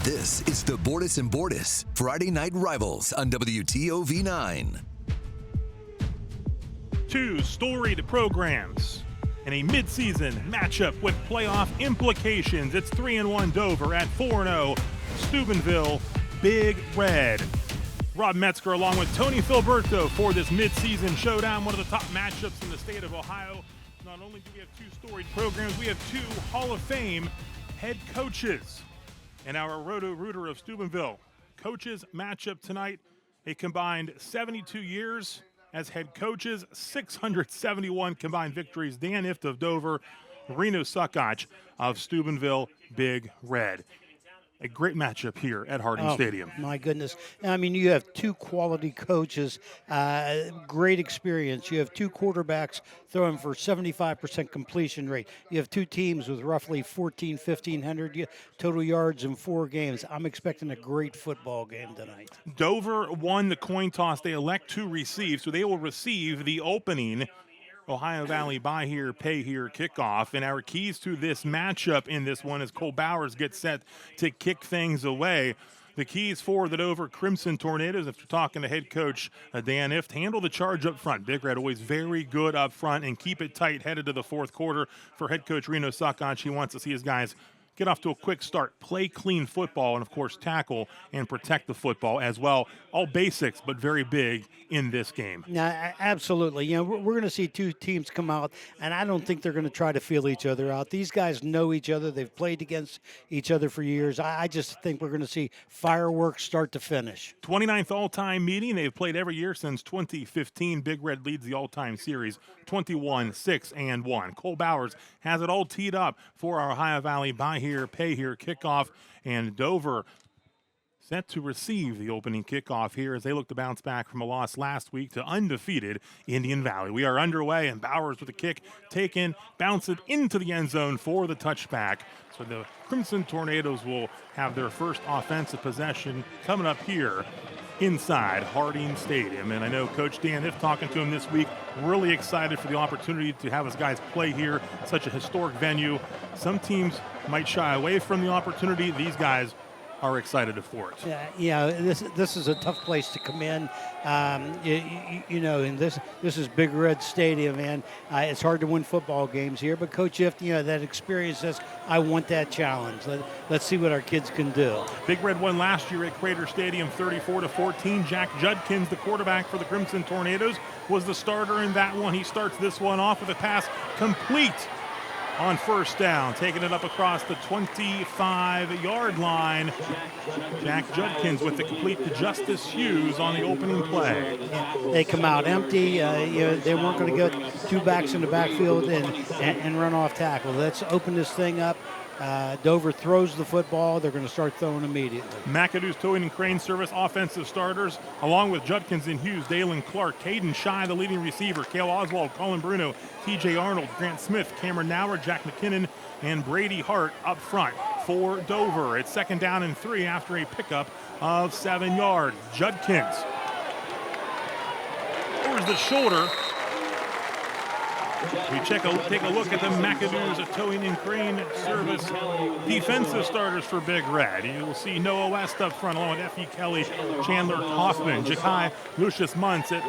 This is the Bordas and Bordas Friday Night Rivals on WTOV 9. Two storied programs in a midseason matchup with playoff implications. It's 3-1 Dover at 4-0 Steubenville Big Red. Rob Metzger along with Tony Filberto for this midseason showdown, one of the top matchups in the state of Ohio. Not only do we have two storied programs, we have two Hall of Fame head coaches. And our Roto-Rooter of Steubenville coaches matchup tonight, a combined 72 years as head coaches, 671 combined victories. Dan Ift of Dover, Reno Suckoch of Steubenville Big Red. A great matchup here at Harding Stadium. My goodness. I mean, you have two quality coaches, great experience. You have two quarterbacks throwing for 75% completion rate. You have two teams with roughly 1,500 total yards in 4 games. I'm expecting a great football game tonight. Dover won the coin toss. They elect to receive, so they will receive the opening Ohio Valley buy here, pay here kickoff. And our keys to this matchup in this one as Cole Bowers gets set to kick things away. The keys for the Dover Crimson Tornadoes, after talking to head coach Dan Ift, handle the charge up front. Big Red always very good up front and keep it tight headed to the fourth quarter. For head coach Reno Suckoch, he wants to see his guys get off to a quick start, play clean football, and, of course, tackle and protect the football as well. All basics, but very big in this game. Yeah, absolutely. You know, we're going to see two teams come out, and I don't think they're going to try to feel each other out. These guys know each other. They've played against each other for years. I just think we're going to see fireworks start to finish. 29th all-time meeting. They've played every year since 2015. Big Red leads the all-time series 21-6-1. Cole Bowers has it all teed up for our Ohio Valley buy here, pay here kickoff, and Dover set to receive the opening kickoff here as they look to bounce back from a loss last week to undefeated Indian Valley. We are underway, and Bowers with a kick taken, bounce it into the end zone for the touchback. So the Crimson Tornadoes will have their first offensive possession coming up here inside Harding Stadium. And I know Coach Dan Ift, talking to him this week, really excited for the opportunity to have his guys play here, such a historic venue. Some teams might shy away from the opportunity. These guys are excited for it. Yeah, this is a tough place to come in. You know, and this is Big Red Stadium, and it's hard to win football games here. But Coach Ift, you know, that experience says, I want that challenge. Let's see what our kids can do. Big Red won last year at Crater Stadium 34-14. Jack Judkins, the quarterback for the Crimson Tornadoes, was the starter in that one. He starts this one off with a pass complete on first down, taking it up across the 25-yard line. Jack Judkins with the complete to Justice Hughes on the opening play. They come out empty. You know, they weren't going to get two backs in the backfield and run off tackle. Let's open this thing up. Dover throws the football. They're going to start throwing immediately. McAdoo's Towing and Crane Service offensive starters, along with Judkins and Hughes, Dalen Clark, Caden Shy, the leading receiver, Cale Oswald, Colin Bruno, TJ Arnold, Grant Smith, Cameron Nauer, Jack McKinnon, and Brady Hart up front for Dover. It's 2nd down and 3 after a pickup of 7 yards. Judkins over the shoulder. We take a look at the McAdoo's Towing and Crane Service defensive starters for Big Red. You will see Noah West up front, along with Effie Kelly, Chandler Hoffman, Jakai Lucius Muntz at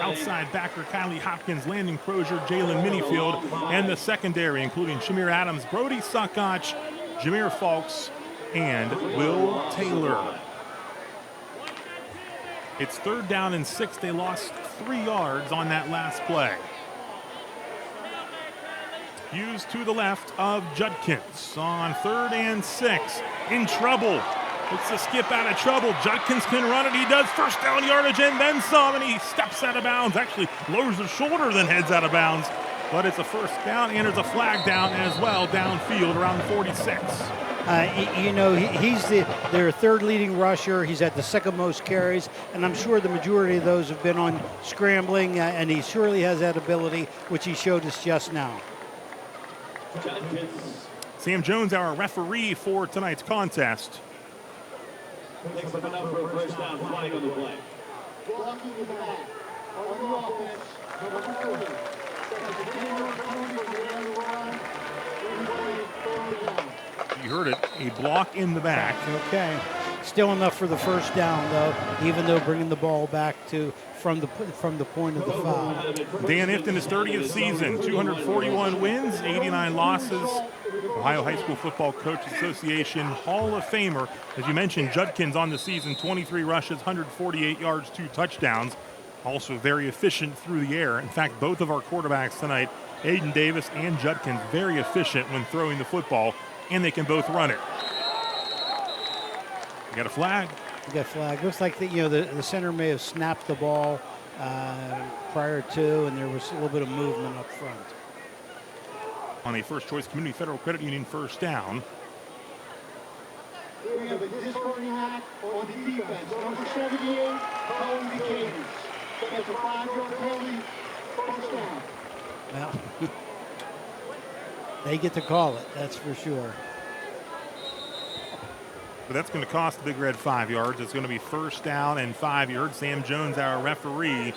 outside backer Kylie Hopkins, Landon Crozier, Jalen Minifield, and the secondary, including Shamir Adams, Brody Suckoch, Jameer Falks, and Will Taylor. It's 3rd down and 6. They lost 3 yards on that last play. Hughes to the left of Judkins on 3rd and 6. In trouble. Looks to skip out of trouble. Judkins can run it. He does. First down yardage and then some, and he steps out of bounds. Actually lowers his shoulder, then heads out of bounds. But it's a first down, and there's a flag down as well, downfield around 46. You know, he's their 3rd leading rusher. He's had the 2nd most carries, and I'm sure the majority of those have been on scrambling, and he surely has that ability, which he showed us just now. Sam Jones, our referee for tonight's contest. Next up, for a first down, flag on the play. Blocking the back. On the offense, number 30. Second to 10, 20, You heard it, a block in the back. Okay. Still enough for the first down, though, even though bringing the ball back from the point of the foul. Dan Ifton, his 30th season, 241 wins, 89 losses. Ohio High School Football Coaches Association Hall of Famer. As you mentioned, Judkins on the season, 23 rushes, 148 yards, 2 touchdowns. Also very efficient through the air. In fact, both of our quarterbacks tonight, Aiden Davis and Judkins, very efficient when throwing the football, and they can both run it. You got a flag. You got a flag. Looks like the center may have snapped the ball prior to, and there was a little bit of movement up front. On a first choice Community Federal Credit Union first down. We have a disciplinary act on the defense. Number 78, calling the Gators. That's a 5-yard penalty, first down. Well, they get to call it, that's for sure. But that's going to cost the Big Red 5 yards. It's going to be first down and 5 yards. Sam Jones, our referee,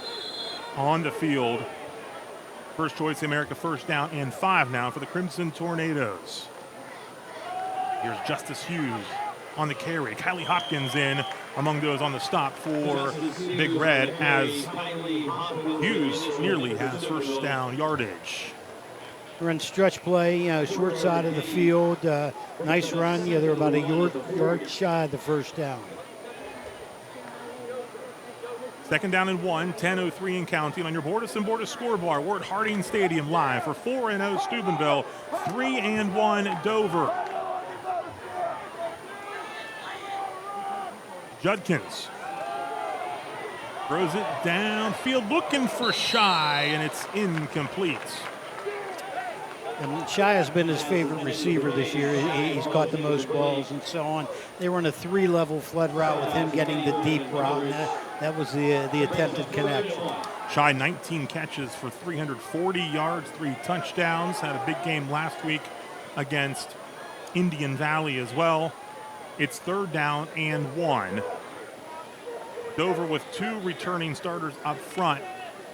on the field. First choice America, first down and 5 now for the Crimson Tornadoes. Here's Justice Hughes on the carry. Kylie Hopkins in among those on the stop for Big Red as Hughes nearly has first down yardage. Run stretch play, short side of the field. Nice run. They're about a yard shy of the first down. Second down and 1, 10:03 and counting on your Bordas & Bordas scoreboard. We're at Harding Stadium live for 4-0 Steubenville, 3-1 Dover. Judkins throws it downfield, looking for Shy, and it's incomplete. And Shy has been his favorite receiver this year. He's caught the most balls and so on. They run a 3-level flood route with him getting the deep route, and that was the attempted connection. Shy 19 catches for 340 yards, 3 touchdowns. Had a big game last week against Indian Valley as well. It's third down and 1. Dover with 2 returning starters up front.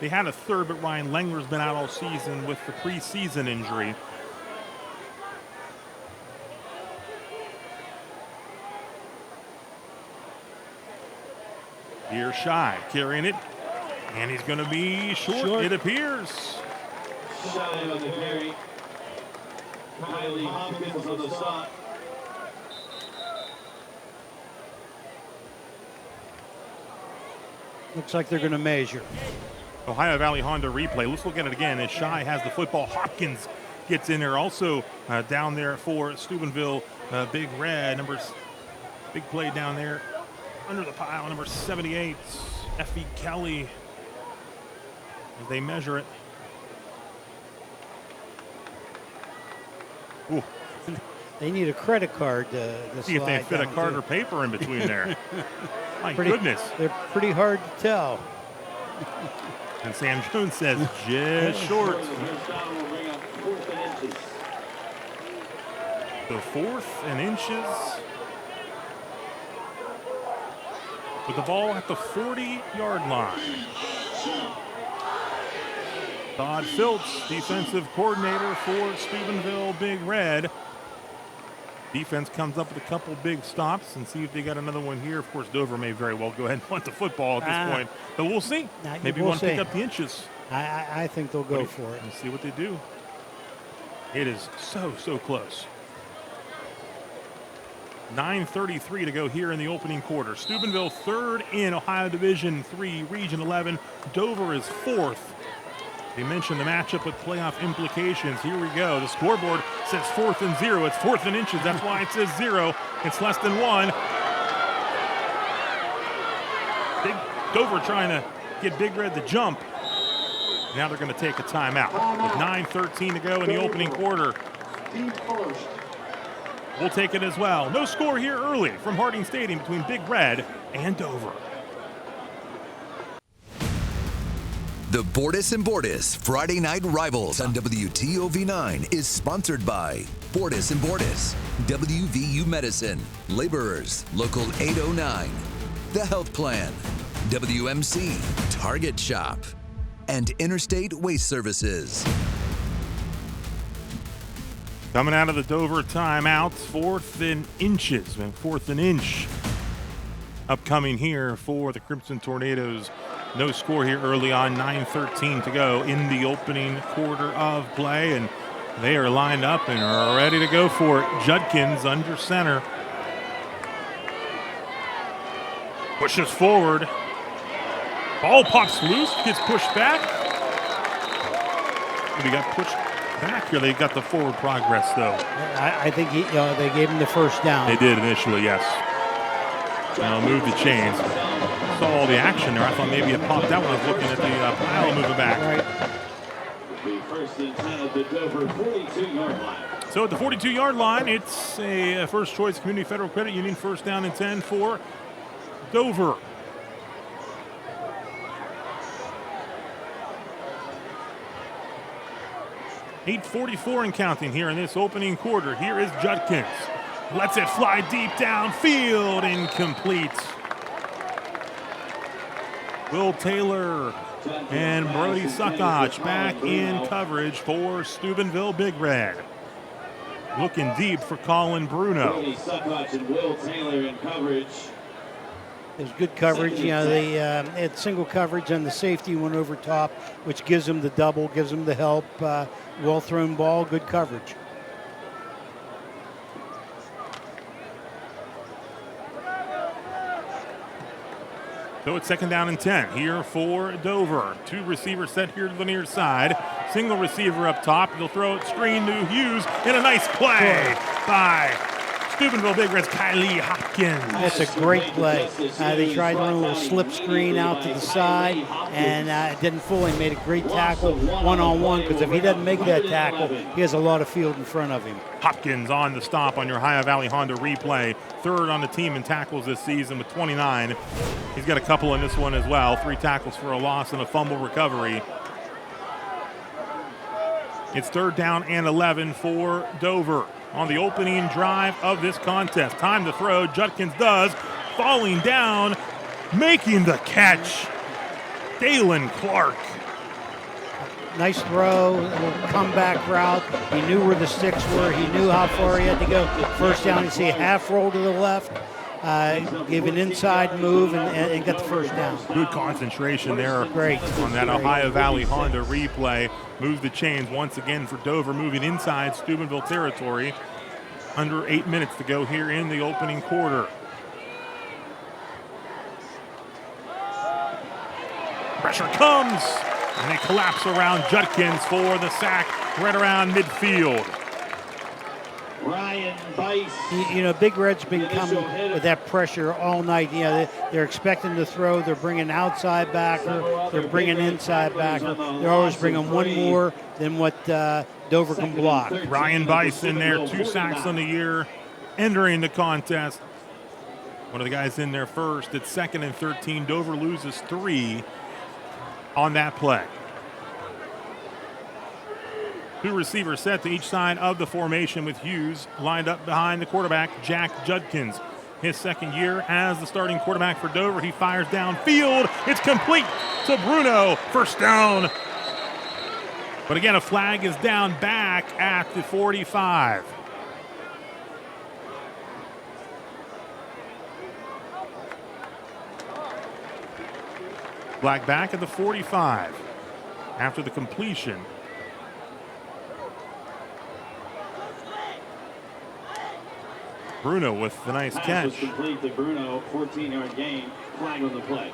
They had a third, but Ryan Lengler's been out all season with the preseason injury. Here's Shy carrying it, and he's going to be short, it appears. Shy on the carry. Kylie Hopkins on the stop. Looks like they're going to measure. Ohio Valley Honda replay. Let's look at it again as Shy has the football. Hopkins gets in there. Also down there for Steubenville, Big Red. Big play down there under the pile. Number 78, Effie Kelly. As they measure it. Ooh. They need a credit card to see if they fit a card or paper in between there. My goodness. They're pretty hard to tell. And Sam Jones says, just short. The 4th and inches. With the ball at the 40-yard line. Todd Filtz, defensive coordinator for Steubenville Big Red. Defense comes up with a couple big stops and see if they got another one here. Of course, Dover may very well go ahead and punt the football at this point. But we'll see. Maybe we'll want to pick up the inches. I think they'll go for it. And see what they do. It is so close. 9:33 to go here in the opening quarter. Steubenville 3rd in Ohio Division III, Region 11. Dover is 4th. They mentioned the matchup with playoff implications. Here we go. The scoreboard says 4th and 0. It's 4th and inches. That's why it says 0. It's less than 1. Big Dover trying to get Big Red to jump. Now they're going to take a timeout. With 9:13 to go in the opening quarter. We'll take it as well. No score here early from Harding Stadium between Big Red and Dover. The Bordas & Bordas Friday Night Rivals on WTOV 9 is sponsored by Bordas & Bordas, WVU Medicine, Laborers, Local 809, The Health Plan, WMC, Target Shop, and Interstate Waste Services. Coming out of the Dover timeouts, 4th and inches, and 4th and inch upcoming here for the Crimson Tornadoes. No score here early on, 9:13 to go in the opening quarter of play, and they are lined up and are ready to go for it. Judkins under center. Pushes forward. Ball pops loose, gets pushed back. He got pushed back here. They got the forward progress, though. I think they gave him the first down. They did initially, yes. Now move the chains. Saw all the action there. I thought maybe it popped out when I was looking at the pile moving back. Right. The first and 10 at the Dover 42-yard line. So at the 42-yard line, it's a first choice Community Federal Credit Union first down and 10 for Dover. .8:44 and counting here in this opening quarter. Here is Judkins. Lets it fly deep downfield, incomplete. Will Taylor and Brody Suckach back in coverage for Steubenville Big Red. Looking deep for Colin Bruno. Brody Suckach and Will Taylor in coverage. It was good coverage. You know, they had single coverage and the safety went over top, which gives them the double, gives them the help. Well thrown ball, good coverage. So it's 2nd down and 10 here for Dover. 2 receivers set here to the near side. Single receiver up top. He'll throw it screen to Hughes in a nice play by Steubenville Big Red's Kylie Hopkins. That's a great play. They tried to run a little slip screen out to the side, and it didn't fully. Made a great tackle one-on-one, because if he doesn't make that tackle, he has a lot of field in front of him. Hopkins on the stop on your Ohio Valley Honda replay. 3rd on the team in tackles this season with 29. He's got a couple in this one as well. 3 tackles for a loss and a fumble recovery. It's 3rd down and 11 for Dover on the opening drive of this contest. Time to throw. Judkins does. Falling down, making the catch. Dalen Clark. Nice throw, a little comeback route. He knew where the sticks were. He knew how far he had to go. First down, you see a half roll to the left. Gave an inside move and got the first down. Good concentration there. Great. On that Ohio Valley Honda replay. Moves the chains once again for Dover, moving inside Steubenville territory. Under 8 minutes to go here in the opening quarter. Pressure comes, and they collapse around Judkins for the sack right around midfield. Ryan Bice. You know, Big Red's been coming with that pressure all night. You know, they're expecting to throw. They're bringing outside backer. They're bringing inside backer. They're always bringing one more than what Dover can block. Ryan Bice in there, 2 sacks on the year, entering the contest. One of the guys in there first. It's 2nd and 13. Dover loses 3 on that play. 2 receivers set to each side of the formation with Hughes lined up behind the quarterback, Jack Judkins. His 2nd year as the starting quarterback for Dover. He fires downfield. It's complete to Bruno. First down. But again, a flag is down back at the 45. Flag back at the 45 after the completion. Bruno with the nice catch. Was complete to Bruno, 14-yard gain, flag on the play.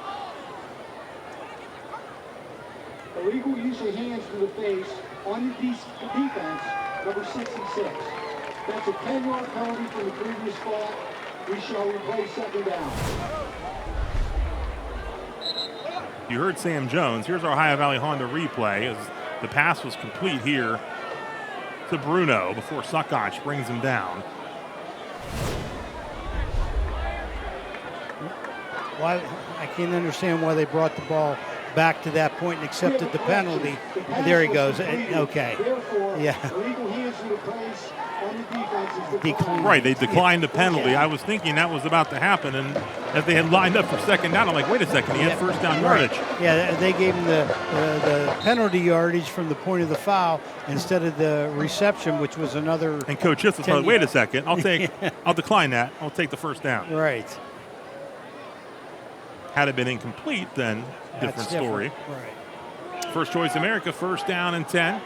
Illegal use of hands to the face on the defense, number 66. That's a 10-yard penalty from the previous ball. We shall replay 2nd down. You heard Sam Jones. Here's our Ohio Valley Honda replay as the pass was complete here to Bruno before Suckach brings him down. Why, I can't understand why they brought the ball back to that point and accepted the penalty. There he goes. Okay. Therefore, Yeah. illegal hands to the face on the defense is the Decline. Right, they declined the penalty. I was thinking that was about to happen, and as they had lined up for second down, I'm like, wait a second, he had first down yardage. Yeah, they gave him the penalty yardage from the point of the foul instead of the reception, which was another. And Coach Hiss was like, wait a second, I'll decline that. I'll take the first down. Right. Had it been incomplete, then different story. Right. First Choice America, first down and 10.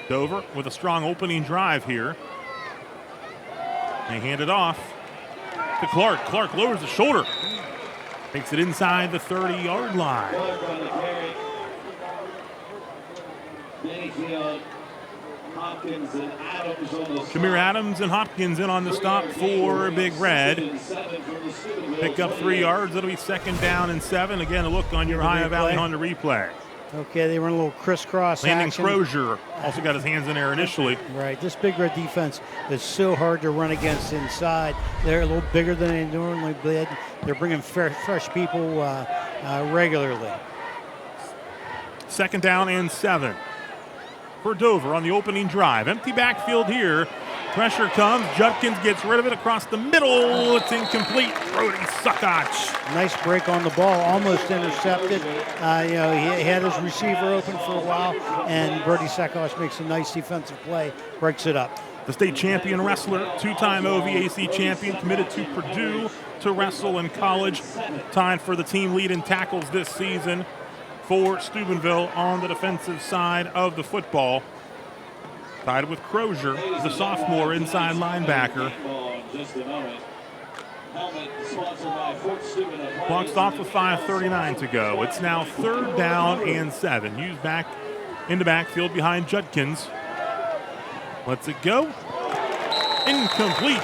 Dover with a strong opening drive here. They hand it off to Clark. Clark lowers the shoulder. Takes it inside the 30-yard line. Hopkins and Adams on the Jameer Adams and Hopkins in on the stop for Big Red. Pick up 3 yards. It'll be second down and 7. Again, a look on your Ohio Valley Honda replay. Okay, they run a little crisscross Landon action. Crozier also got his hands in there initially. Right, this Big Red defense is so hard to run against inside. They're a little bigger than they normally did. They're bringing fresh people regularly. Second down and 7 for Dover on the opening drive. Empty backfield here. Pressure comes. Judkins gets rid of it across the middle. It's incomplete. Brody Suckach. Nice break on the ball, almost intercepted. He had his receiver open for a while, and Brody Suckach makes a nice defensive play, breaks it up. The state champion wrestler, two-time OVAC champion, committed to Purdue to wrestle in college. Tied for the team lead in tackles this season for Steubenville on the defensive side of the football. Tied with Crozier, the sophomore inside linebacker. Clock stopped with 5:39 to go. It's now third down and 7. Used back into backfield behind Judkins. Lets it go. Incomplete.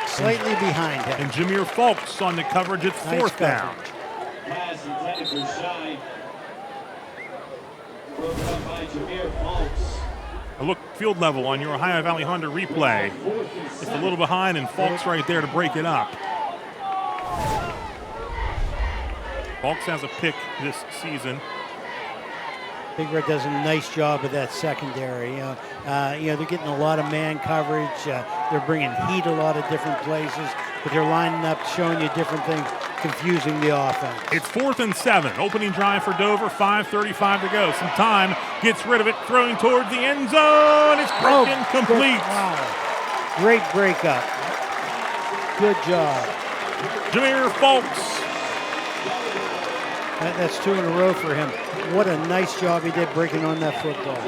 Slightly behind him. And Jameer Fulks on the coverage. It's fourth down. Pass intended for Shine. Broken up by Jameer Fulks. A look field level on your Ohio Valley Honda replay. Just a little behind, and Fulks right there to break it up. Fulks has a pick this season. Big Red does a nice job of that secondary. They're getting a lot of man coverage. They're bringing heat a lot of different places, but they're lining up, showing you different things, confusing the offense. It's 4th and 7. Opening drive for Dover. 5:35 to go. Some time. Gets rid of it. Throwing towards the end zone. It's broken. Complete. Wow. Great breakup. Good job. Jameer Fulks. That's 2 in a row for him. What a nice job he did breaking on that football.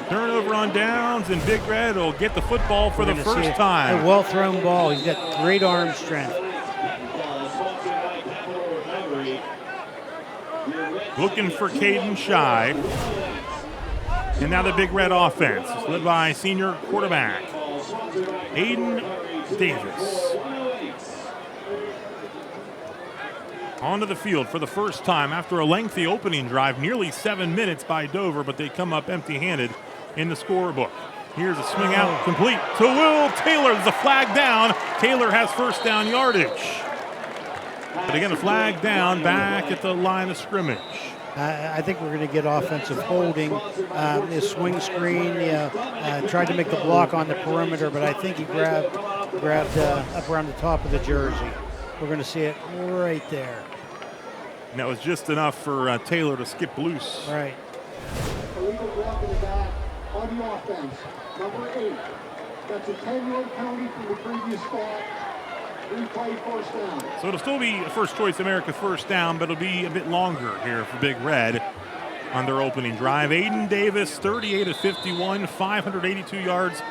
Turnover on downs, and Big Red will get the football for the first A time. well-thrown ball. He's got great arm strength. Looking for Caden Shy. And now the Big Red offense is led by senior quarterback Aiden Davis. Onto the field for the first time after a lengthy opening drive, nearly 7 minutes by Dover, but they come up empty-handed in the scorebook. Here's a swing out, complete to Will Taylor. There's a flag down. Taylor has first down yardage. But again, a flag down back at the line of scrimmage. I think we're going to get offensive holding. His swing screen, tried to make the block on the perimeter, but I think he grabbed up around the top of the jersey. We're going to see it right there. And that was just enough for Taylor to skip loose. Right. Illegal block in the back on the offense. Number 8. That's a 10-yard penalty from the previous spot. Replay first down. So it'll still be First Choice America first down, but it'll be a bit longer here for Big Red on their opening drive. Aiden Davis, 38 of 51, 582 yards,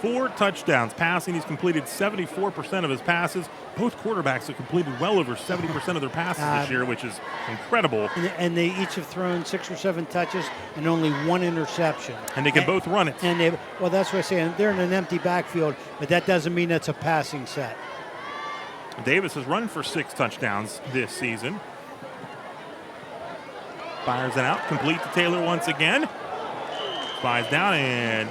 4 touchdowns. Passing, he's completed 74% of his passes. Both quarterbacks have completed well over 70% of their passes this year, which is incredible. And they each have thrown 6 or 7 touches and only 1 interception. And they can both run it. And that's what I say. They're in an empty backfield, but that doesn't mean it's a passing set. Davis has run for 6 touchdowns this season. Fires it out, complete to Taylor once again. Flies down and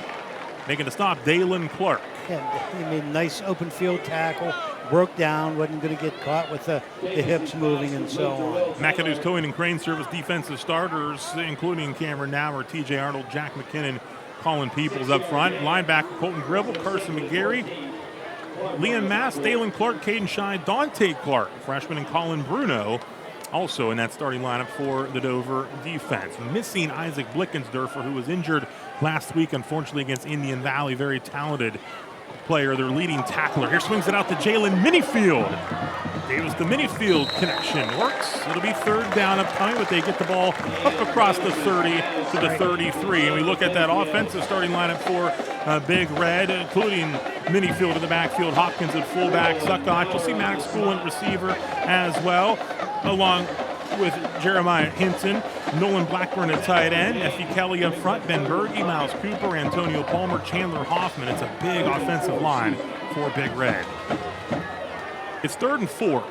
making a stop, Dalen Clark. Yeah, he made a nice open field tackle, broke down, wasn't going to get caught with the hips moving and so on. McAdoo's Towing and Crane Service defensive starters, including Cameron Nauer, TJ Arnold, Jack McKinnon, Colin Peoples up front. Linebacker Colton Gribble, Carson McGarry, Liam Mass, Dalen Clark, Caden Shy, Dante Clark, freshman, and Colin Bruno also in that starting lineup for the Dover defense. Missing Isaac Blickensdorfer, who was injured last week, unfortunately, against Indian Valley. Very talented player, their leading tackler. Here swings it out to Jalen Minifield. Davis, the Minifield connection works. It'll be third down upcoming, but they get the ball up across the 30 to the 33. And we look at that offensive starting lineup for Big Red, including Minifield in the backfield, Hopkins at fullback, Suckott. You'll see Maddox School at receiver as well, along with Jeremiah Hinton, Nolan Blackburn at tight end, Effie Kelly up front, Ben Berge, Miles Cooper, Antonio Palmer, Chandler Hoffman. It's a big offensive line for Big Red. It's 3rd and 4.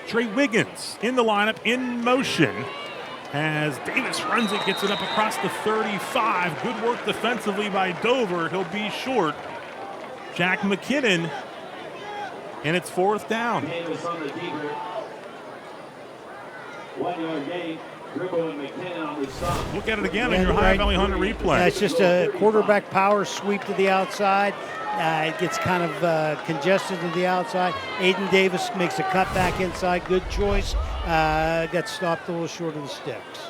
Trey Wiggins in the lineup, in motion, as Davis runs it, gets it up across the 35. Good work defensively by Dover. He'll be short. Jack McKinnon, and it's 4th down. Davis on the deeper. 1 yard gain. Gribble and McKinnon on the stop. Look at it again on your High Valley Hunter replay. That's just a quarterback power sweep to the outside. It gets kind of congested to the outside. Aiden Davis makes a cut back inside. Good choice. Got stopped a little short of the sticks.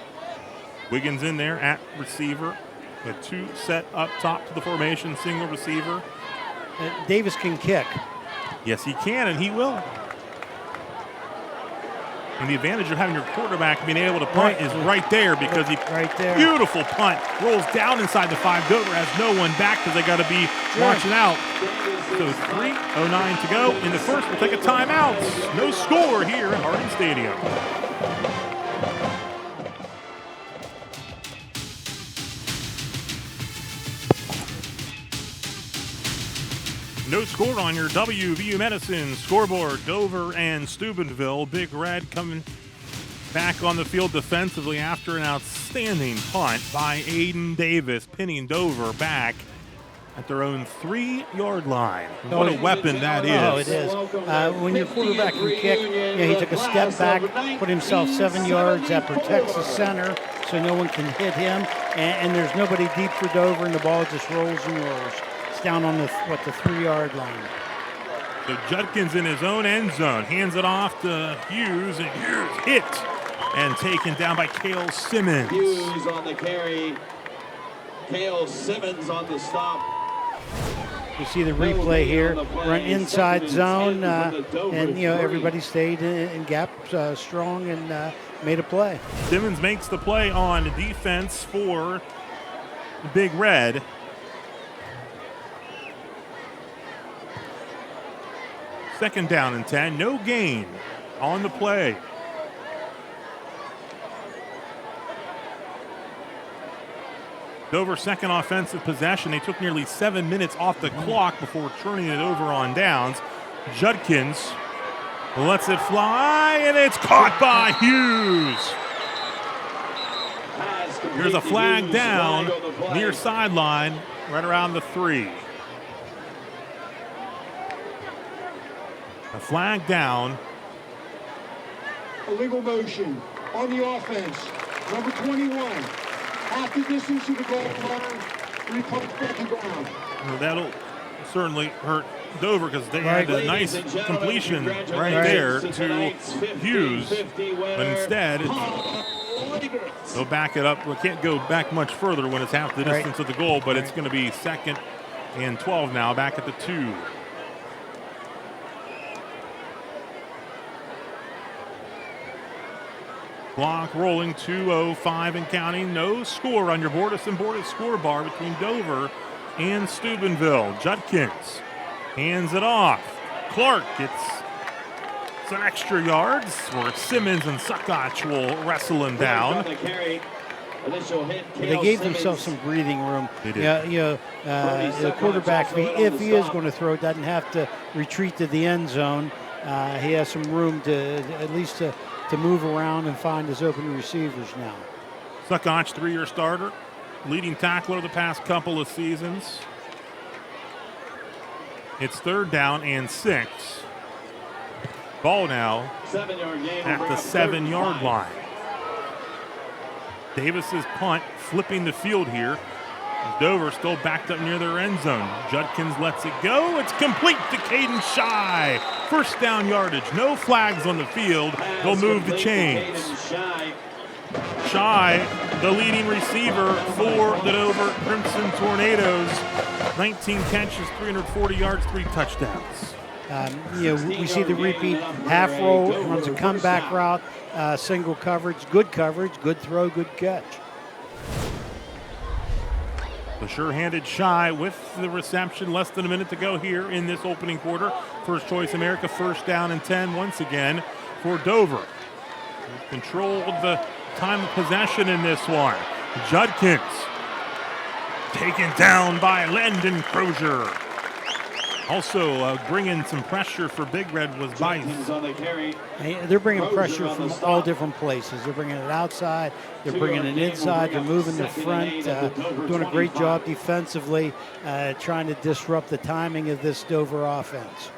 Wiggins in there at receiver with 2 set up top to the formation, single receiver. Davis can kick. Yes, he can, and he will. And the advantage of having your quarterback being able to punt is right there, because he beautiful punt, rolls down inside the 5. Dover has no one back because they got to be watching out. So 3:09 to go in the first. We'll take a timeout. No score here at Harding Stadium. No score on your WVU Medicine scoreboard. Dover and Steubenville. Big Red coming back on the field defensively after an outstanding punt by Aiden Davis, pinning Dover back at their own 3-yard line. What a weapon that is. Oh, it is. When your quarterback can kick, he took a step back, put himself 7 yards. That protects the center so no one can hit him. And there's nobody deep for Dover, and the ball just rolls and rolls. Down on the 3-yard line. So Judkins in his own end zone, hands it off to Hughes, and Hughes hit and taken down by Cale Simmons. Hughes on the carry. Cale Simmons on the stop. You see the replay here, run inside zone, and everybody stayed in gap strong and made a play. Simmons makes the play on defense for Big Red. Second down and 10, no gain on the play. Dover's second offensive possession. They took nearly 7 minutes off the clock before turning it over on downs. Judkins lets it fly, and it's caught by Hughes. There's a flag down near sideline, right around the 3. A flag down. Illegal motion on the offense. Number 21. Half the distance to the goal line. 3 points second down. Well, that'll certainly hurt Dover because they had a nice completion right there to Hughes. But instead, they'll back it up. We can't go back much further when it's half the distance of the goal, but it's going to be 2nd and 12 now, back at the 2. Clock rolling, 2:05 and counting. No score on your Bordas and Bordas score bar between Dover and Steubenville. Judkins hands it off. Clark gets some extra yards where Simmons and Suckott will wrestle him down. They gave themselves some breathing room. They did. The quarterback, if he is going to throw, doesn't have to retreat to the end zone. He has some room to at least to move around and find his open receivers now. Suckott, 3-year starter, leading tackler the past couple of seasons. It's 3rd down and 6. Ball now at the 7-yard line. Davis's punt flipping the field here. Dover still backed up near their end zone. Judkins lets it go. It's complete to Caden Shy. First down yardage. No flags on the field. They'll move the chains. Shy, the leading receiver for the Dover Crimson Tornadoes. 19 catches, 340 yards, 3 touchdowns. We see the repeat half roll, runs a comeback route, single coverage, good throw, good catch. The sure-handed Shy with the reception. Less than a minute to go here in this opening quarter. First Choice America, first down and 10 once again for Dover. They've controlled the time of possession in this one. Judkins taken down by Landon Crozier. Also bringing some pressure for Big Red was Bice. They're bringing pressure from all different places. They're bringing it outside. They're bringing it inside. They're moving the front. Doing a great job defensively, trying to disrupt the timing of this Dover offense.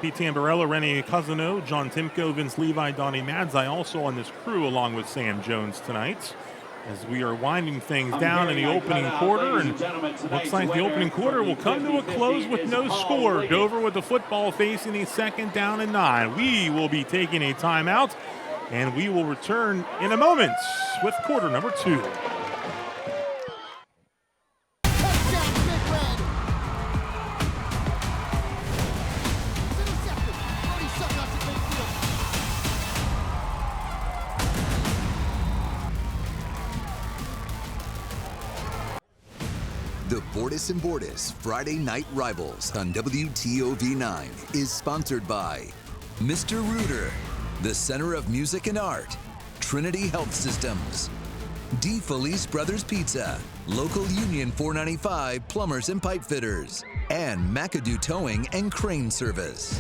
Pete Tamborello, Rennie Cousino, John Timko, Vince Levi, Donnie Madzai also on this crew along with Sam Jones tonight, as we are winding things down in the opening quarter, and looks like the opening quarter will come to a close with no score. Dover with the football facing a second down and 9. We will be taking a timeout, and we will return in a moment with quarter number 2. The Bordas and Bordas Friday Night Rivals on WTOV 9 is sponsored by Mr. Rooter, the Center of Music and Art, Trinity Health Systems, D. Felice Brothers Pizza, Local Union 495 Plumbers and Pipe Fitters, and McAdoo Towing and Crane Service.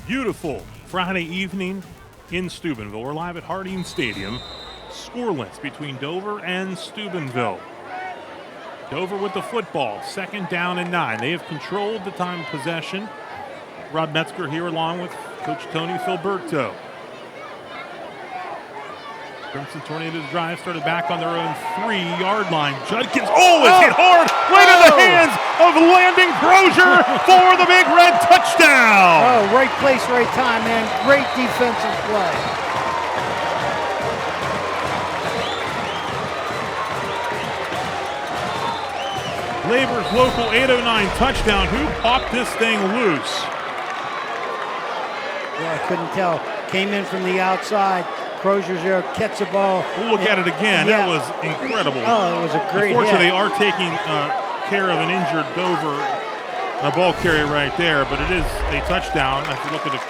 Beautiful Friday evening in Steubenville. We're live at Harding Stadium. Scoreless between Dover and Steubenville. Dover with the football, second down and 9. They have controlled the time of possession. Rob Metzger here along with Coach Tony Filberto. Crimson Tornadoes drive started back on their own 3-yard line. Judkins, it's hit hard right in the hands of Landon Crozier for the Big Red touchdown. Right place, right time, man. Great defensive play. Labor's local 809 touchdown. Who popped this thing loose? I couldn't tell. Came in from the outside. Crozier's there, gets the ball. We'll look at it again. Yeah. That was incredible. It was a great Unfortunately, hit. they are taking care of an injured Dover ball carrier right there, but it is a touchdown. If you look at the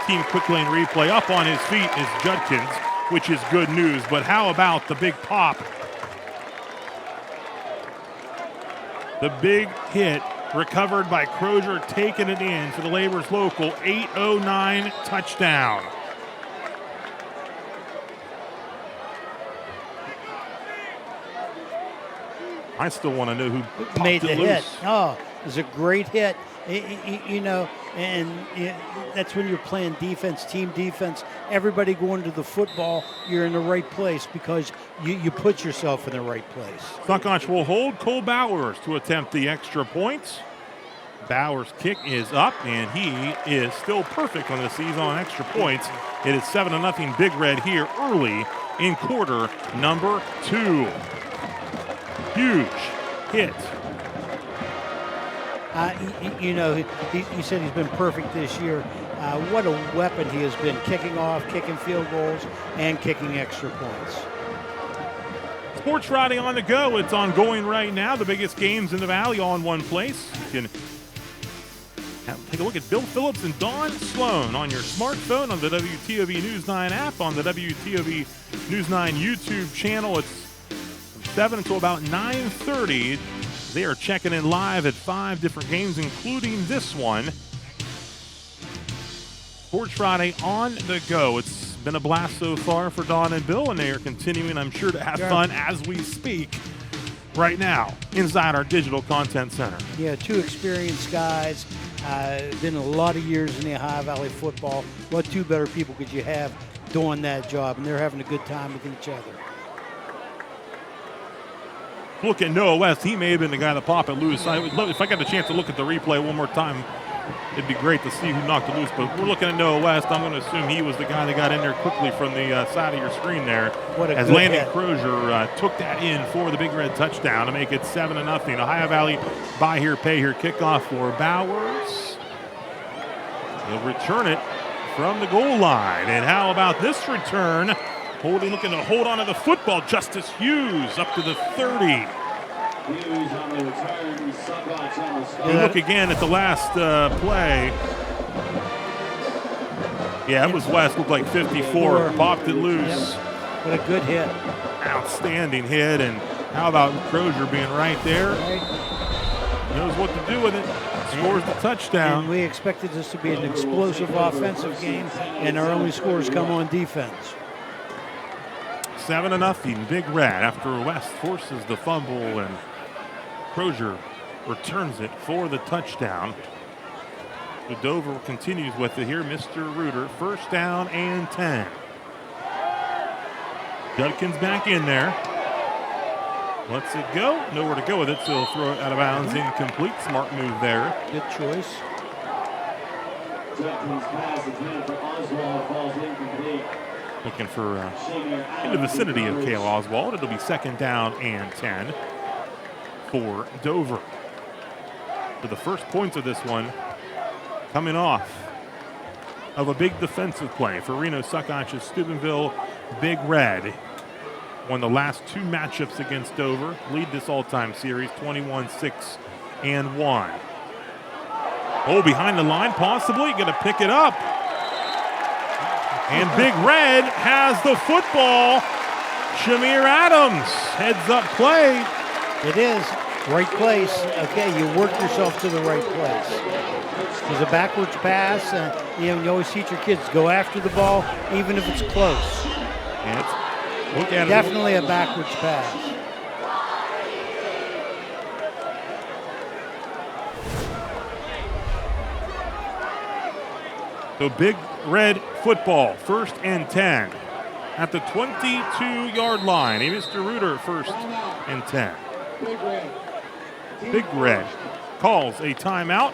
team quick lane replay, up on his feet is Judkins, which is good news. But how about the big pop? The big hit recovered by Crozier, taking it in for the Labor's local 809 touchdown. I still want to know who made the loose. hit. It was a great hit. That's when you're playing defense, team defense. Everybody going to the football, you're in the right place because you put yourself in the right place. Sunkoch will hold Cole Bowers to attempt the extra points. Bowers' kick is up, and he is still perfect on the season on extra points. It is 7-0 Big Red here early in quarter number 2. Huge hit. He said he's been perfect this year. What a weapon he has been, kicking off, kicking field goals, and kicking extra points. Sports Friday on the go. It's ongoing right now. The biggest games in the Valley all in one place. You can take a look at Bill Phillips and Dawn Sloan on your smartphone, on the WTOV News 9 app, on the WTOV News 9 YouTube channel. It's from 7 until about 9:30. They are checking in live at 5 different games, including this one. Sports Friday on the go. It's been a blast so far for Dawn and Bill, and they are continuing, I'm sure, to have fun as we speak right now inside our digital content center. Yeah, 2 experienced guys. Been a lot of years in the Ohio Valley football. What two better people could you have doing that job? And they're having a good time with each other. Look at Noah West. He may have been the guy that popped it loose. If I got a chance to look at the replay one more time, it'd be great to see who knocked it loose. But we're looking at Noah West. I'm going to assume he was the guy that got in there quickly from the side of your screen there. As Landon Crozier took that in for the Big Red touchdown to make it 7-0. Ohio Valley buy here, pay here kickoff for Bowers. He'll return it from the goal line. And how about this return? Looking to hold on to the football. Justice Hughes up to the 30. Hughes on the return. Suckots on the stop. You look again at the last play. Yeah, it was West. Looked like 54. Popped it loose. Yep. What a good hit. Outstanding hit. And how about Crozier being right there? Knows what to do with it. Scores the touchdown. And we expected this to be an explosive offensive game, and our only scores come on defense. 7-0, Big Red after West forces the fumble and Crozier returns it for the touchdown. The Dover continues with it here. Mr. Reuter, first down and 10. Judkins back in there. Lets it go. Nowhere to go with it, so he'll throw it out of bounds. Incomplete. Smart move there. Good choice. Judkins pass intended for Oswald falls incomplete. Looking for in the vicinity of Cale Oswald. It'll be second down and 10 for Dover. For the first points of this one, coming off of a big defensive play for Reno Suckoch's Steubenville Big Red. Won the last two matchups against Dover. Lead this all-time series 21-6-1. Oh, behind the line, possibly. Going to pick it up. And Big Red has the football. Shamir Adams heads up play. It is. Right place. Okay, you work yourself to the right place. There's a backwards pass. You always teach your kids, go after the ball, even if it's close. And look at definitely a backwards pass. So Big Red football, first and 10 at the 22-yard line. Mr. Reuter, first and 10. Big Red calls a timeout.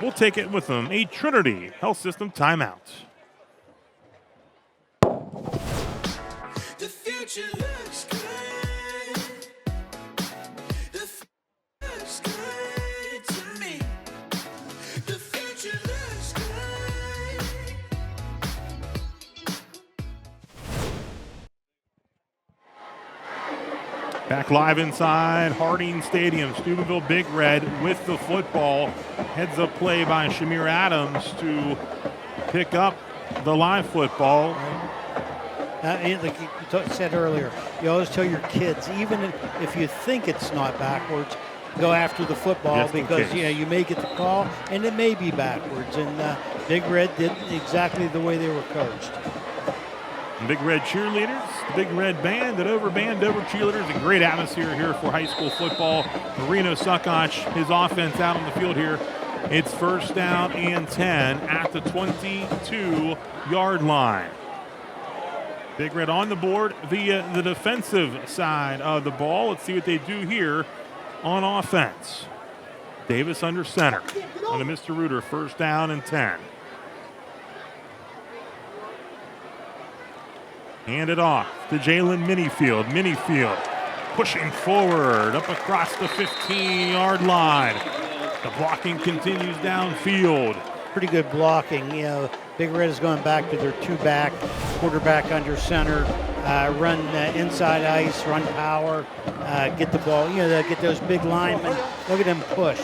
We'll take it with them. A Trinity Health System timeout. The future looks good. The future looks good to me. The future looks good. Back live inside Harding Stadium. Steubenville Big Red with the football. Heads up play by Shamir Adams to pick up the live football. Like you said earlier, you always tell your kids, even if you think it's not backwards, go after the football because you may get the call and it may be backwards. And Big Red did exactly the way they were coached. Big Red cheerleaders, the Big Red band, the Dover cheerleaders. A great atmosphere here for high school football. Reno Suckoch, his offense out on the field here. It's first down and 10 at the 22-yard line. Big Red on the board via the defensive side of the ball. Let's see what they do here on offense. Davis under center on the Mr. Reuter, first down and 10. Hand it off to Jalen Minifield. Minifield pushing forward up across the 15-yard line. The blocking continues downfield. Pretty good blocking. Big Red is going back to their two-back, quarterback under center, run inside ice, run power, get the ball. Get those big linemen. Look at them push.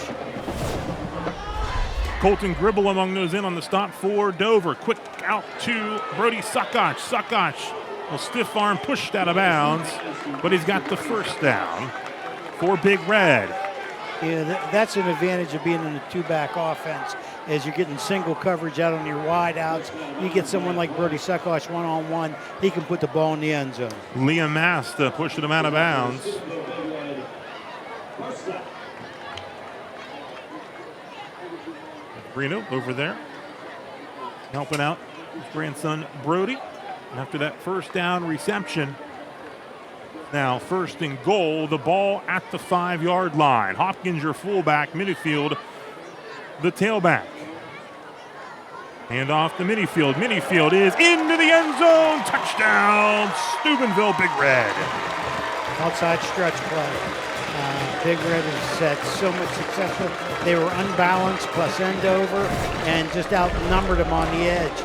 Colton Gribble among those in on the stop for Dover. Quick out to Brody Suckoch. Suckoch, a stiff arm pushed out of bounds, but he's got the first down for Big Red. That's an advantage of being in a two-back offense. As you're getting single coverage out on your wide outs, you get someone like Brody Suckoch one-on-one, he can put the ball in the end zone. Liam Mast pushing him out of bounds. Reno over there, helping out his grandson Brody after that first down reception. Now 1st and goal, the ball at the 5-yard line. Hopkins, your fullback, Minifield, the tailback. Hand off to Minifield. Minifield is into the end zone. Touchdown, Steubenville, Big Red. Outside stretch play. Big Red has had so much success with. They were unbalanced plus end over and just outnumbered them on the edge.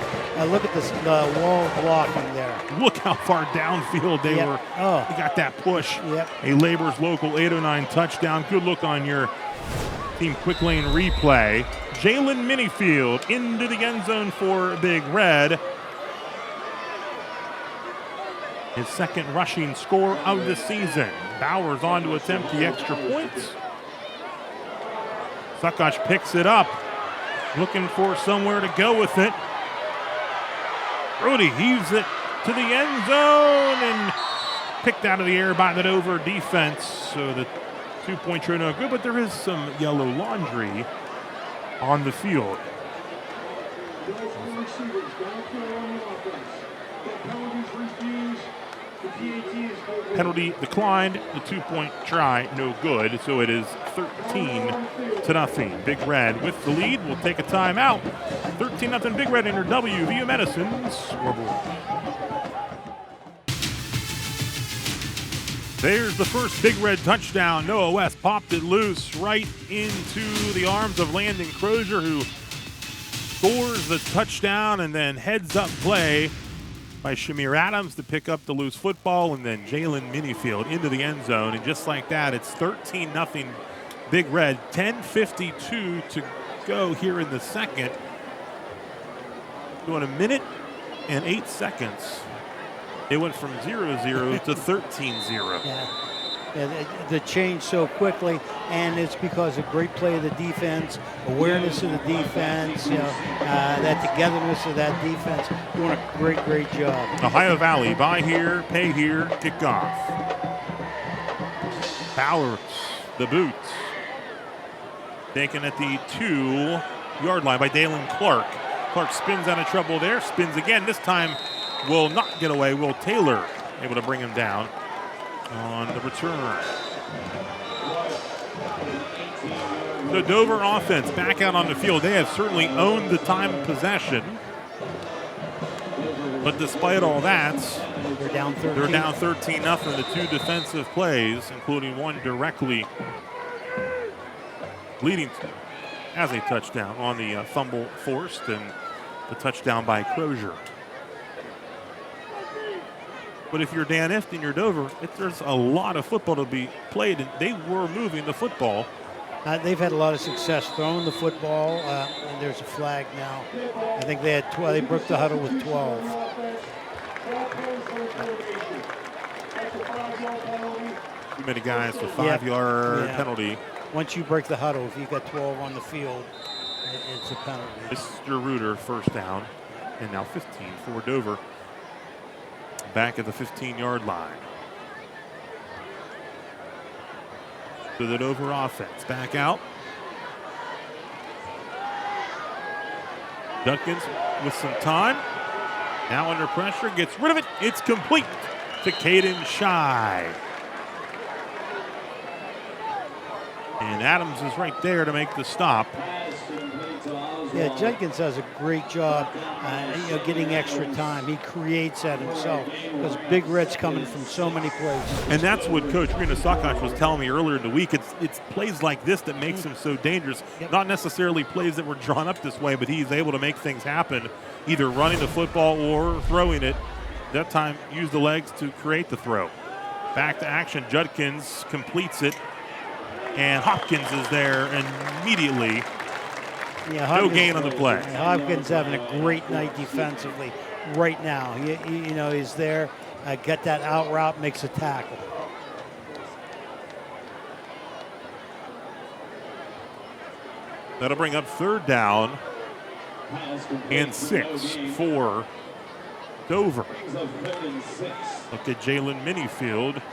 Look at this, the wall blocking there. Look how far downfield they were. Oh. They got that push. Yep. A Labor's local 809 touchdown. Good look on your team quick lane replay. Jalen Minifield into the end zone for Big Red. His 2nd rushing score of the season. Bowers on to attempt the extra points. Suckosh picks it up, looking for somewhere to go with it. Brody heaves it to the end zone and picked out of the air by the Dover defense. So the 2-point try no good, but there is some yellow laundry on the field. Penalty declined, the 2-point try no good, so it is 13-0. Big Red with the lead. We'll take a timeout. 13-0 Big Red in your WVU Medicine scoreboard. There's the first Big Red touchdown. Noah West popped it loose right into the arms of Landon Crozier, who scores the touchdown, and then heads up play by Shamir Adams to pick up the loose football, and then Jalen Minifield into the end zone. And just like that, it's 13-0 Big Red. 10:52 to go here in the second. Doing 1 minute and 8 seconds. It went from 0-0 to 13-0. The change so quickly, and it's because of great play of the defense, awareness of the defense, that togetherness of that defense. Doing a great job. Ohio Valley, buy here, pay here, kickoff. Bowers, the boots. Taken at the 2-yard line by Dalen Clark. Clark spins out of trouble there, spins again. This time will not get away. Will Taylor able to bring him down on the return. The Dover offense back out on the field. They have certainly owned the time of possession. But despite all that, they're down 13. They're down 13-0. The 2 defensive plays, including one directly leading as a touchdown on the fumble forced and the touchdown by Crozier. But if you're Dan Ifton, you're Dover, there's a lot of football to be played, and they were moving the football. They've had a lot of success throwing the football, and there's a flag now. I think they had 12. They broke the huddle with 12. Too many guys, so 5-yard penalty. Once you break the huddle, if you got 12 on the field, it's a penalty. This is your Reuter, first down, and now 15 for Dover. Back at the 15-yard line. To the Dover offense. Back out. Duckins with some time. Now under pressure, gets rid of it. It's complete to Caden Shy. And Adams is right there to make the stop. Yeah, Jenkins does a great job getting extra time. He creates that himself because Big Red's coming from so many places. And that's what Coach Rena Suckosh was telling me earlier in the week. It's plays like this that makes him so dangerous. Yep. Not necessarily plays that were drawn up this way, but he's able to make things happen, either running the football or throwing it. That time, use the legs to create the throw. Back to action. Judkins completes it. And Hopkins is there immediately. Yeah, no gain on the play. Hopkins having a great night defensively right now. He's there, get that out route, makes a tackle. That'll bring up 3rd down and 6 for Dover. Look at Jalen Minifield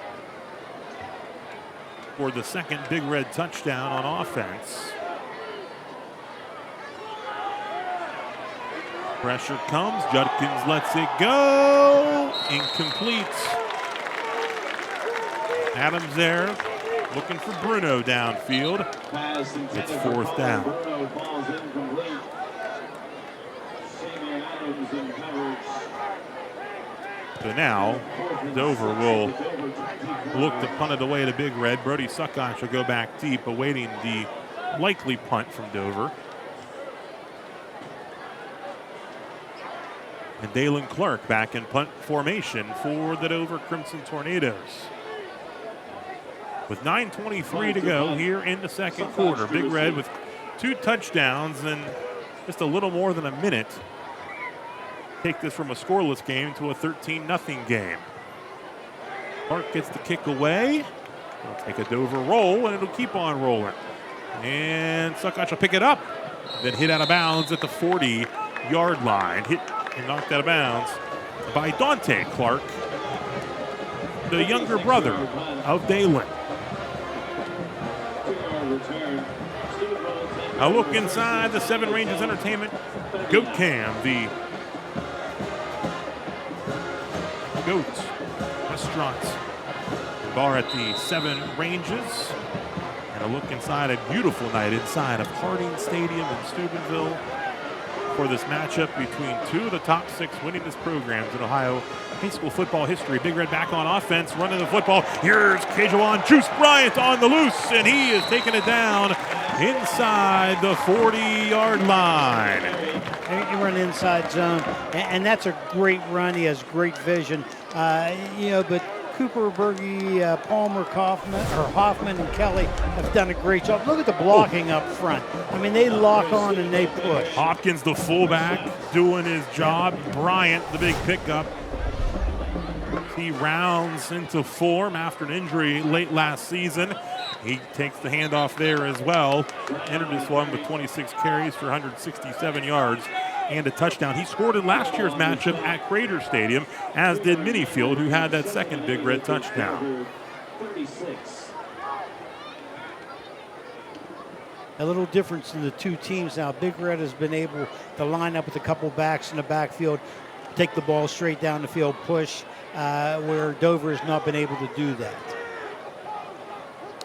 for the 2nd Big Red touchdown on offense. Pressure comes. Judkins lets it go. Incomplete. Adams there, looking for Bruno downfield. It's 4th down. Bruno falls incomplete. Senior Adams in coverage. So now, Dover will look to punt it away to Big Red. Brody Suckosh will go back deep, awaiting the likely punt from Dover. And Dalen Clark back in punt formation for the Dover Crimson Tornadoes. With 9:23 to go here in the second quarter. Big Red with 2 touchdowns and just a little more than a minute. Take this from a scoreless game to a 13-0 game. Clark gets the kick away. It'll take a Dover roll, and it'll keep on rolling. And Suckosh will pick it up, then hit out of bounds at the 40-yard line. Hit and knocked out of bounds by Dante Clark, the younger brother of Dalen. A look inside the Seven Ranges Entertainment Goat Cam, the Goat Restaurant bar at the Seven Ranges. And a look inside a beautiful night inside of Harding Stadium in Steubenville for this matchup between 2 of the top 6 winningest programs in Ohio high school football history. Big Red back on offense, running the football. Here's Kajuan Juice Bryant on the loose, and he is taking it down inside the 40-yard line. He run inside zone, and that's a great run. He has great vision, but Cooper, Berge, Palmer, Hoffman, and Kelly have done a great job. Look at the blocking up front. I mean, they lock on and they push. Hopkins, the fullback, doing his job. Bryant, the big pickup. He rounds into form after an injury late last season. He takes the handoff there as well. Entered this one with 26 carries for 167 yards and a touchdown. He scored in last year's matchup at Crater Stadium, as did Minifield, who had that second Big Red touchdown. 36. A little difference in the two teams now. Big Red has been able to line up with a couple backs in the backfield, take the ball straight down the field, push, where Dover has not been able to do that.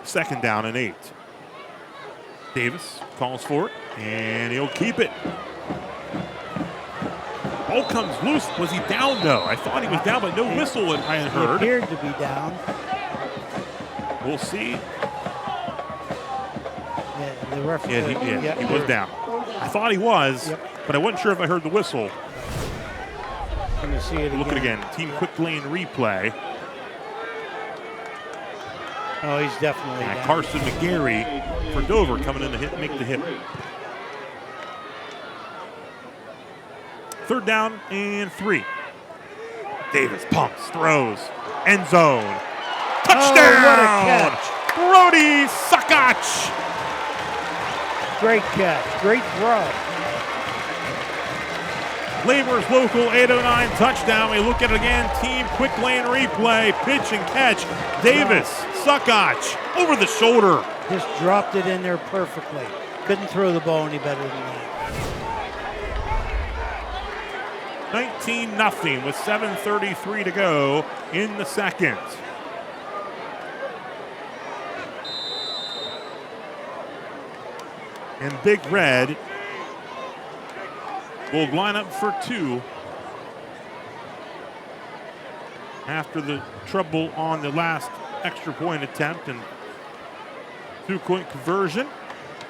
2nd down and 8. Davis calls for it, and he'll keep it. Ball comes loose. Was he down, though? I thought he was down, but no whistle I had heard. He appeared to be down. We'll see. Yeah, the referee. He was down. I thought he was, but I wasn't sure if I heard the whistle. Let me see it again. Look at it again. Team quick lane replay. Oh, he's definitely down. Carson McGarry for Dover coming in to make the hit. 3rd down and 3. Davis pumps, throws, end zone. Touchdown! Oh, what a catch. Brody Suckosh. Great catch. Great throw. Labor's local 809 touchdown. We look at it again. Team quick lane replay. Pitch and catch. Davis, Suckosh, over the shoulder. Just dropped it in there perfectly. Couldn't throw the ball any better than that. 19-0 with 7:33 to go in the second. And Big Red will line up for 2 after the trouble on the last extra point attempt and 2-point conversion.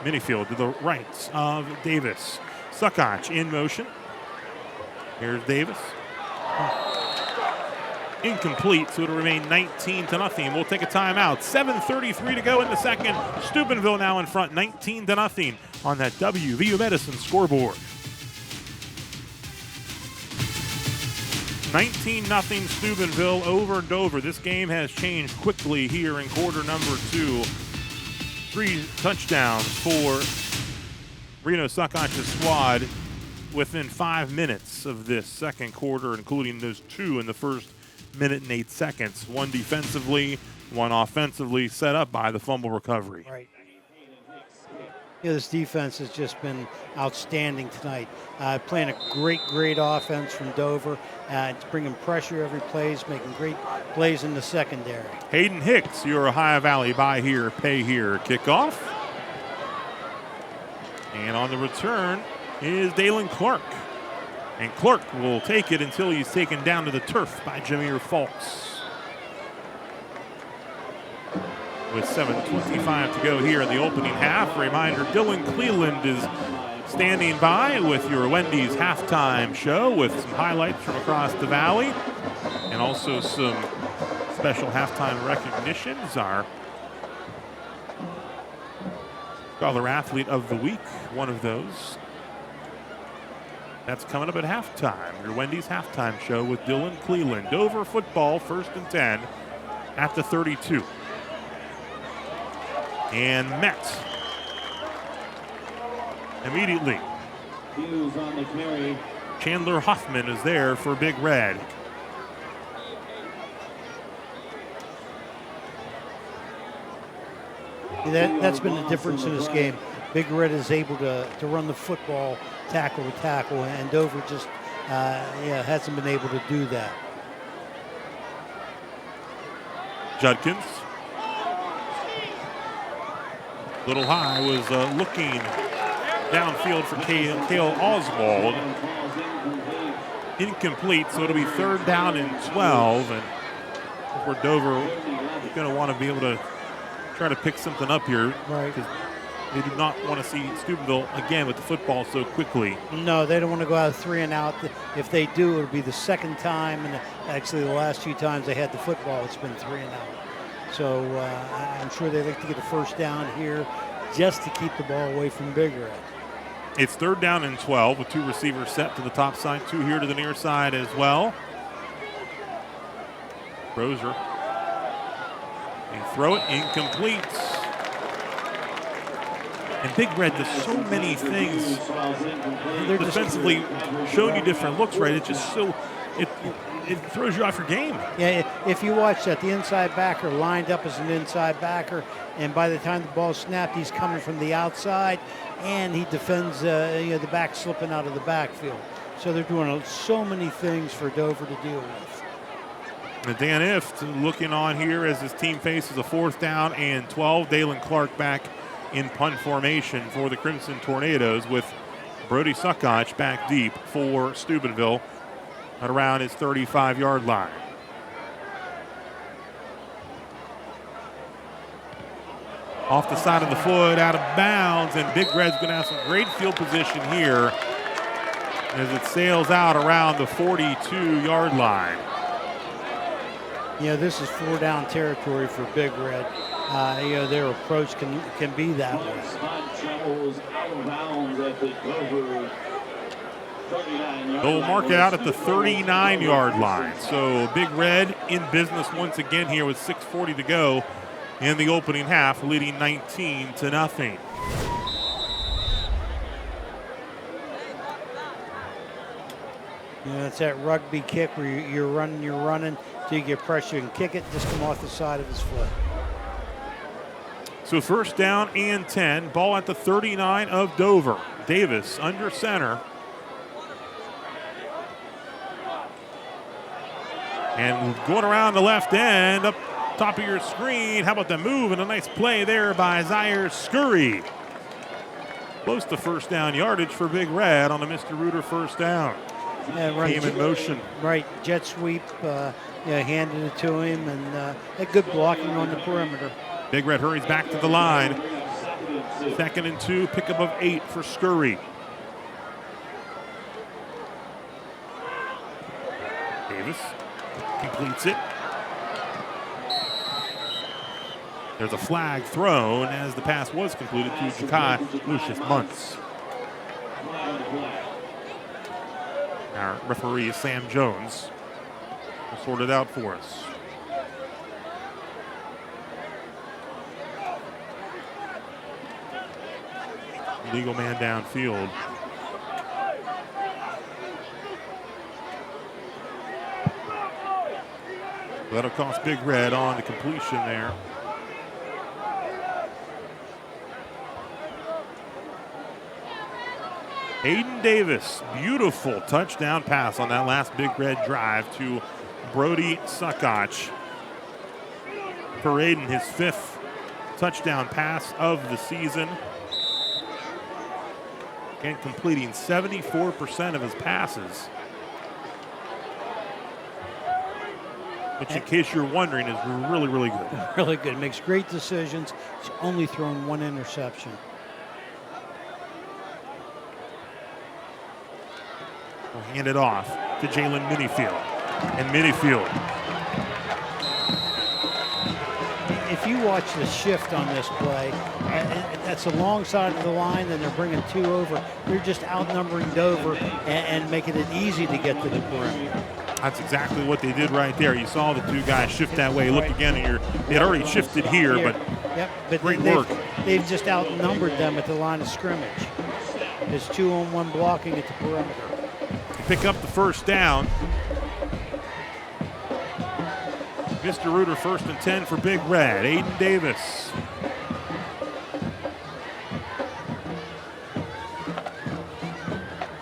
Minifield to the right of Davis. Suckosh in motion. Here's Davis. Incomplete, so it'll remain 19-0. We'll take a timeout. 7:33 to go in the second. Steubenville now in front, 19-0 on that WVU Medicine scoreboard. 19-0 Steubenville over Dover. This game has changed quickly here in quarter number 2. 3 touchdowns for Reno Suckosh's squad within 5 minutes of this second quarter, including those 2 in the first minute and 8 seconds. 1 defensively, 1 offensively, set up by the fumble recovery. Right. This defense has just been outstanding tonight. Playing a great offense from Dover. It's bringing pressure every plays, making great plays in the secondary. Hayden Hicks, your Ohio Valley buy here, pay here kickoff. And on the return is Dalen Clark. And Clark will take it until he's taken down to the turf by Jameer Falks. With 7:25 to go here in the opening half. Reminder, Dylan Cleland is standing by with your Wendy's halftime show with some highlights from across the valley and also some special halftime recognitions. Our Scholar Athlete of the Week, one of those. That's coming up at halftime. Your Wendy's halftime show with Dylan Cleland. Dover football, 1st and 10 at the 32. And met immediately. Hughes on the carry. Chandler Hoffman is there for Big Red. That's been the difference in this game. Big Red is able to run the football tackle to tackle, and Dover just hasn't been able to do that. Judkins. Little high was looking downfield for Cale Oswald. Incomplete, so it'll be 3rd down and 12. And for Dover, going to want to be able to try to pick something up here. Right. Because they do not want to see Steubenville again with the football so quickly. No, they don't want to go out 3 and out. If they do, it'll be the 2nd time, and actually the last few times they had the football, it's been 3 and out. So I'm sure they'd like to get a 1st down here just to keep the ball away from Big Red. It's 3rd down and 12 with 2 receivers set to the top side, 2 here to the near side as well. Roser. They throw it, incomplete. And Big Red does so many things. They're defensively showing you different looks, right? It's just so, it throws you off your game. Yeah, if you watch that, the inside backer lined up as an inside backer, and by the time the ball snapped, he's coming from the outside, and he defends the back slipping out of the backfield. So they're doing so many things for Dover to deal with. And Dan Ift looking on here as his team faces a 4th down and 12. Dalen Clark back in punt formation for the Crimson Tornadoes with Brody Suckotch back deep for Steubenville at around his 35-yard line. Off the side of the foot, out of bounds, and Big Red's going to have some great field position here as it sails out around the 42-yard line. This is 4-down territory for Big Red. Their approach can be that way. They'll mark it out at the 39-yard line. So Big Red in business once again here with 6:40 to go in the opening half, leading 19-0. It's that rugby kick where you're running till you get pressure and kick it, just come off the side of his foot. So 1st down and 10, ball at the 39 of Dover. Davis under center. And going around the left end, up top of your screen. How about the move and a nice play there by Zaire Scurry. Close to 1st down yardage for Big Red on a Mr. Reuter 1st down. Yeah, right. Came in motion. Right, jet sweep, handed it to him, and a good blocking on the perimeter. Big Red hurries back to the line. 2nd and 2, pickup of 8 for Scurry. Davis completes it. There's a flag thrown as the pass was completed to Jakai Lucius Muntz. Our referee, Sam Jones, will sort it out for us. Legal man downfield. That'll cost Big Red on the completion there. Aiden Davis, beautiful touchdown pass on that last Big Red drive to Brody Suckoch. For Aiden, his 5th touchdown pass of the season. And completing 74% of his passes. Which, in case you're wondering, is really, really good. Really good. Makes great decisions. He's only thrown 1 interception. We'll hand it off to Jalen Minifield. And Minifield. If you watch the shift on this play, that's the long side of the line, then they're bringing 2 over. They're just outnumbering Dover and making it easy to get to the perimeter. That's exactly what they did right there. You saw the 2 guys shift that way. Look again, and they had already shifted here, but, great work. They've just outnumbered them at the line of scrimmage. There's 2-on-1 blocking at the perimeter. Pick up the first down. Mr. Reuter, 1st and 10 for Big Red. Aiden Davis.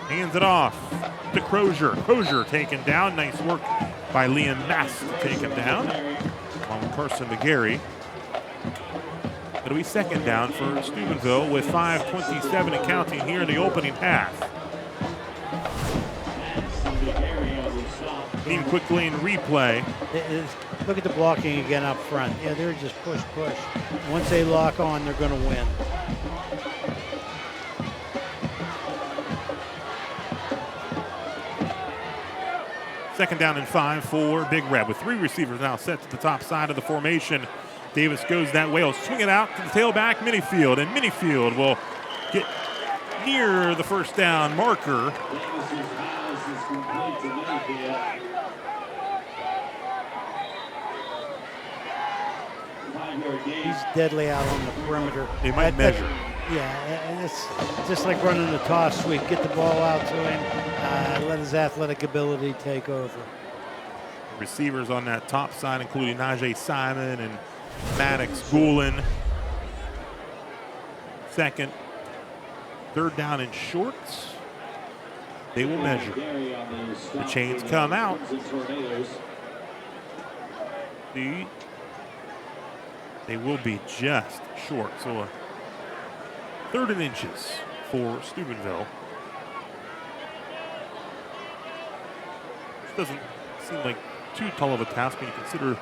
Hands it off to Crozier. Crozier taken down. Nice work by Liam Mass to take him down. Along with Carson McGarry. It'll be 2nd down for Steubenville with 5:27 and counting here in the opening half. Team quickly in replay. Look at the blocking again up front. Yeah, they're just push. Once they lock on, they're going to win. Second down and 5 for Big Red with 3 receivers now set to the top side of the formation. Davis goes that way. He'll swing it out to the tailback, Minifield, and Minifield will get near the first down marker. He's deadly out on the perimeter. They might measure. And it's just like running a toss sweep. Get the ball out to him. Let his athletic ability take over. Receivers on that top side, including Najee Simon and Maddox Goulin. 2nd, 3rd down and shorts. They will measure. The chains come out. They will be just short. So a 3rd and inches for Steubenville. Which doesn't seem like too tall of a task when you consider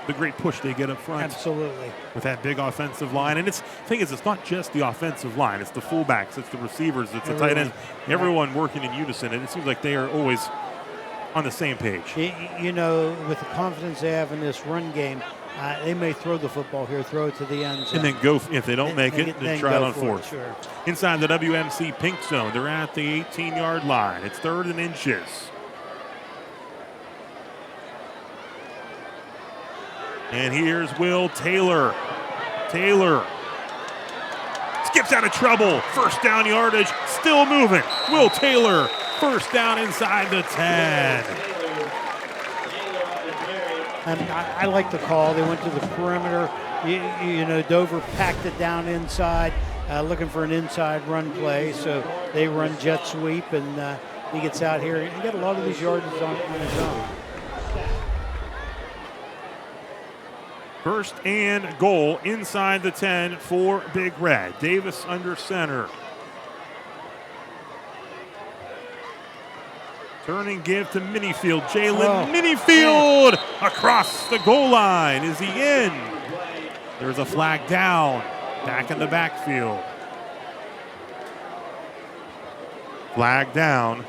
the great push they get up front. Absolutely. With that big offensive line. And the thing is, it's not just the offensive line. It's the fullbacks, it's the receivers, it's the tight ends. Everyone working in unison. And it seems like they are always on the same page. You know, with the confidence they have in this run game, they may throw the football here, throw it to the end zone. And then go, if they don't make it, then try it on 4th. Sure. Inside the WMC pink zone, they're at the 18-yard line. It's 3rd and inches. And here's Will Taylor. Taylor skips out of trouble. 1st down yardage, still moving. Will Taylor, 1st down inside the 10. And I like the call. They went to the perimeter. You know, Dover packed it down inside, looking for an inside run play. So they run jet sweep, and he gets out here. He got a lot of these yards on his own. 1st and goal inside the 10 for Big Red. Davis under center. Turn and give to Minifield. Jalen Minifield across the goal line. Is he in? There's a flag down. Back in the backfield. Flag down.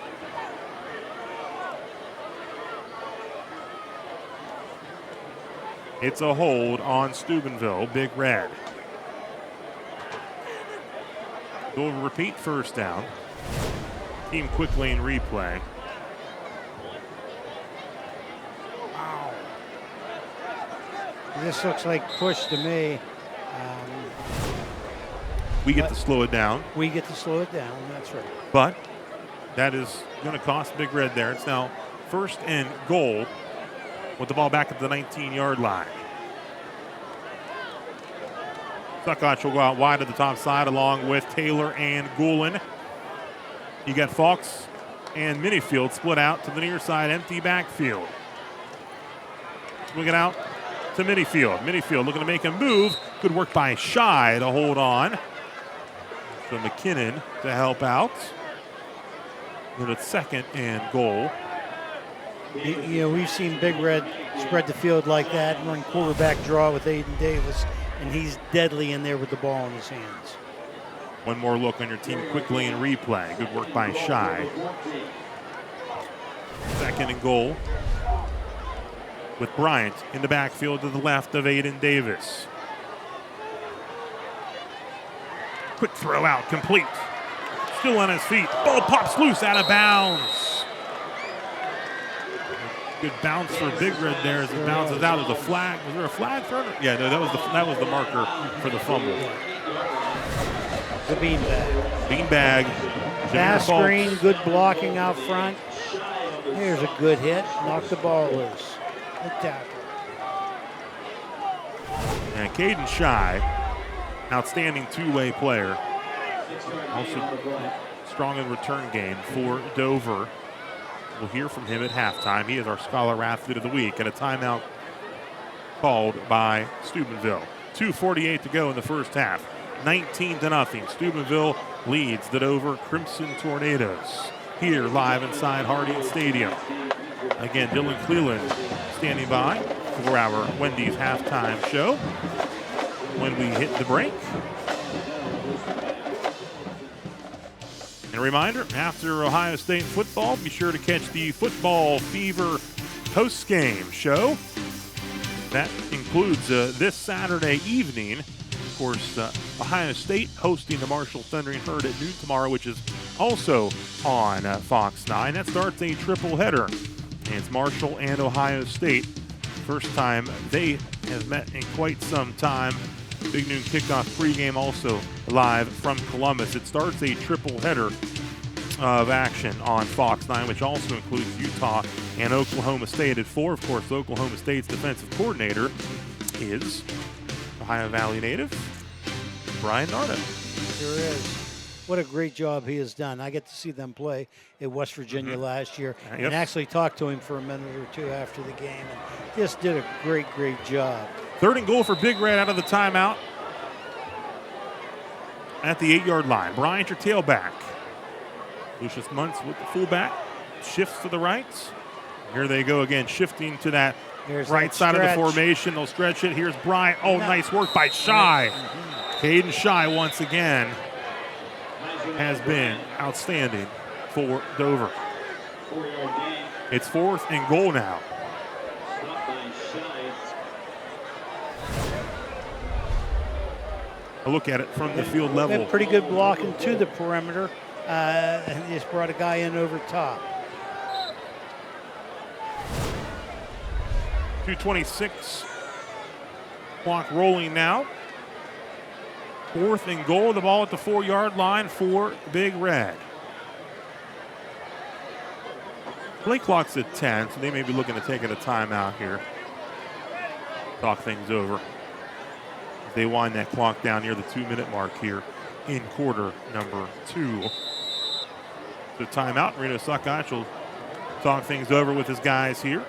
It's a hold on Steubenville, Big Red. We'll repeat 1st down. Team quickly in replay. Wow. This looks like push to me. We get to slow it down. We get to slow it down, that's right. But that is going to cost Big Red there. It's now 1st and goal with the ball back at the 19-yard line. Suckoch will go out wide to the top side along with Taylor and Goulin. You got Fox and Minifield split out to the near side, empty backfield. Swing it out to Minifield. Minifield looking to make a move. Good work by Shy to hold on. So McKinnon to help out. Then it's 2nd and goal. You know, we've seen Big Red spread the field like that and run quarterback draw with Aiden Davis, and he's deadly in there with the ball in his hands. One more look on your team quickly in replay. Good work by Shy. 2nd and goal. With Bryant in the backfield to the left of Aiden Davis. Quick throw out, complete. Still on his feet. Ball pops loose out of bounds. Good bounce for Big Red there as it bounces out of the flag. Was there a flag thrown? Yeah, no, that was the marker for the fumble. The beanbag. Beanbag. Fast screen, good blocking out front. Here's a good hit. Knocked the ball loose. Good tackle. And Caden Shy, outstanding two-way player. Also strong in return game for Dover. We'll hear from him at halftime. He is our Scholar Athlete of the Week, and a timeout called by Steubenville. 2:48 to go in the first half. 19-0. Steubenville leads the Dover Crimson Tornadoes. Here live inside Harding Stadium. Again, Dylan Cleland standing by for our Wendy's halftime show when we hit the break. And a reminder, after Ohio State football, be sure to catch the Football Fever post-game show. That includes this Saturday evening. Of course, Ohio State hosting the Marshall Thundering Herd at noon tomorrow, which is also on Fox 9. That starts a triple header. And it's Marshall and Ohio State. First time they have met in quite some time. Big Noon Kickoff pregame also live from Columbus. It starts a triple header of action on Fox 9, which also includes Utah and Oklahoma State at 4. Of course, Oklahoma State's defensive coordinator is Ohio Valley native Brian Nardo. Sure is. What a great job he has done. I get to see them play at West Virginia last year and actually talked to him for a minute or two after the game, and just did a great, great job. 3rd and goal for Big Red out of the timeout at the 8-yard line. Bryant, your tailback. Lucius Muntz with the fullback. Shifts to the right. Here they go again, shifting to that right side of the formation. They'll stretch it. Here's Bryant. Oh, nice work by Shy. Caden Shy once again has been outstanding for Dover. It's 4th and goal now. A look at it from the field level. Pretty good blocking to the perimeter. And just brought a guy in over top. 2:26. Clock rolling now. 4th and goal. The ball at the 4-yard line for Big Red. Play clock's at 10, so they may be looking to take it a timeout here. Talk things over. They wind that clock down near the 2-minute mark here in quarter number 2. So timeout. Reno Suckach will talk things over with his guys here.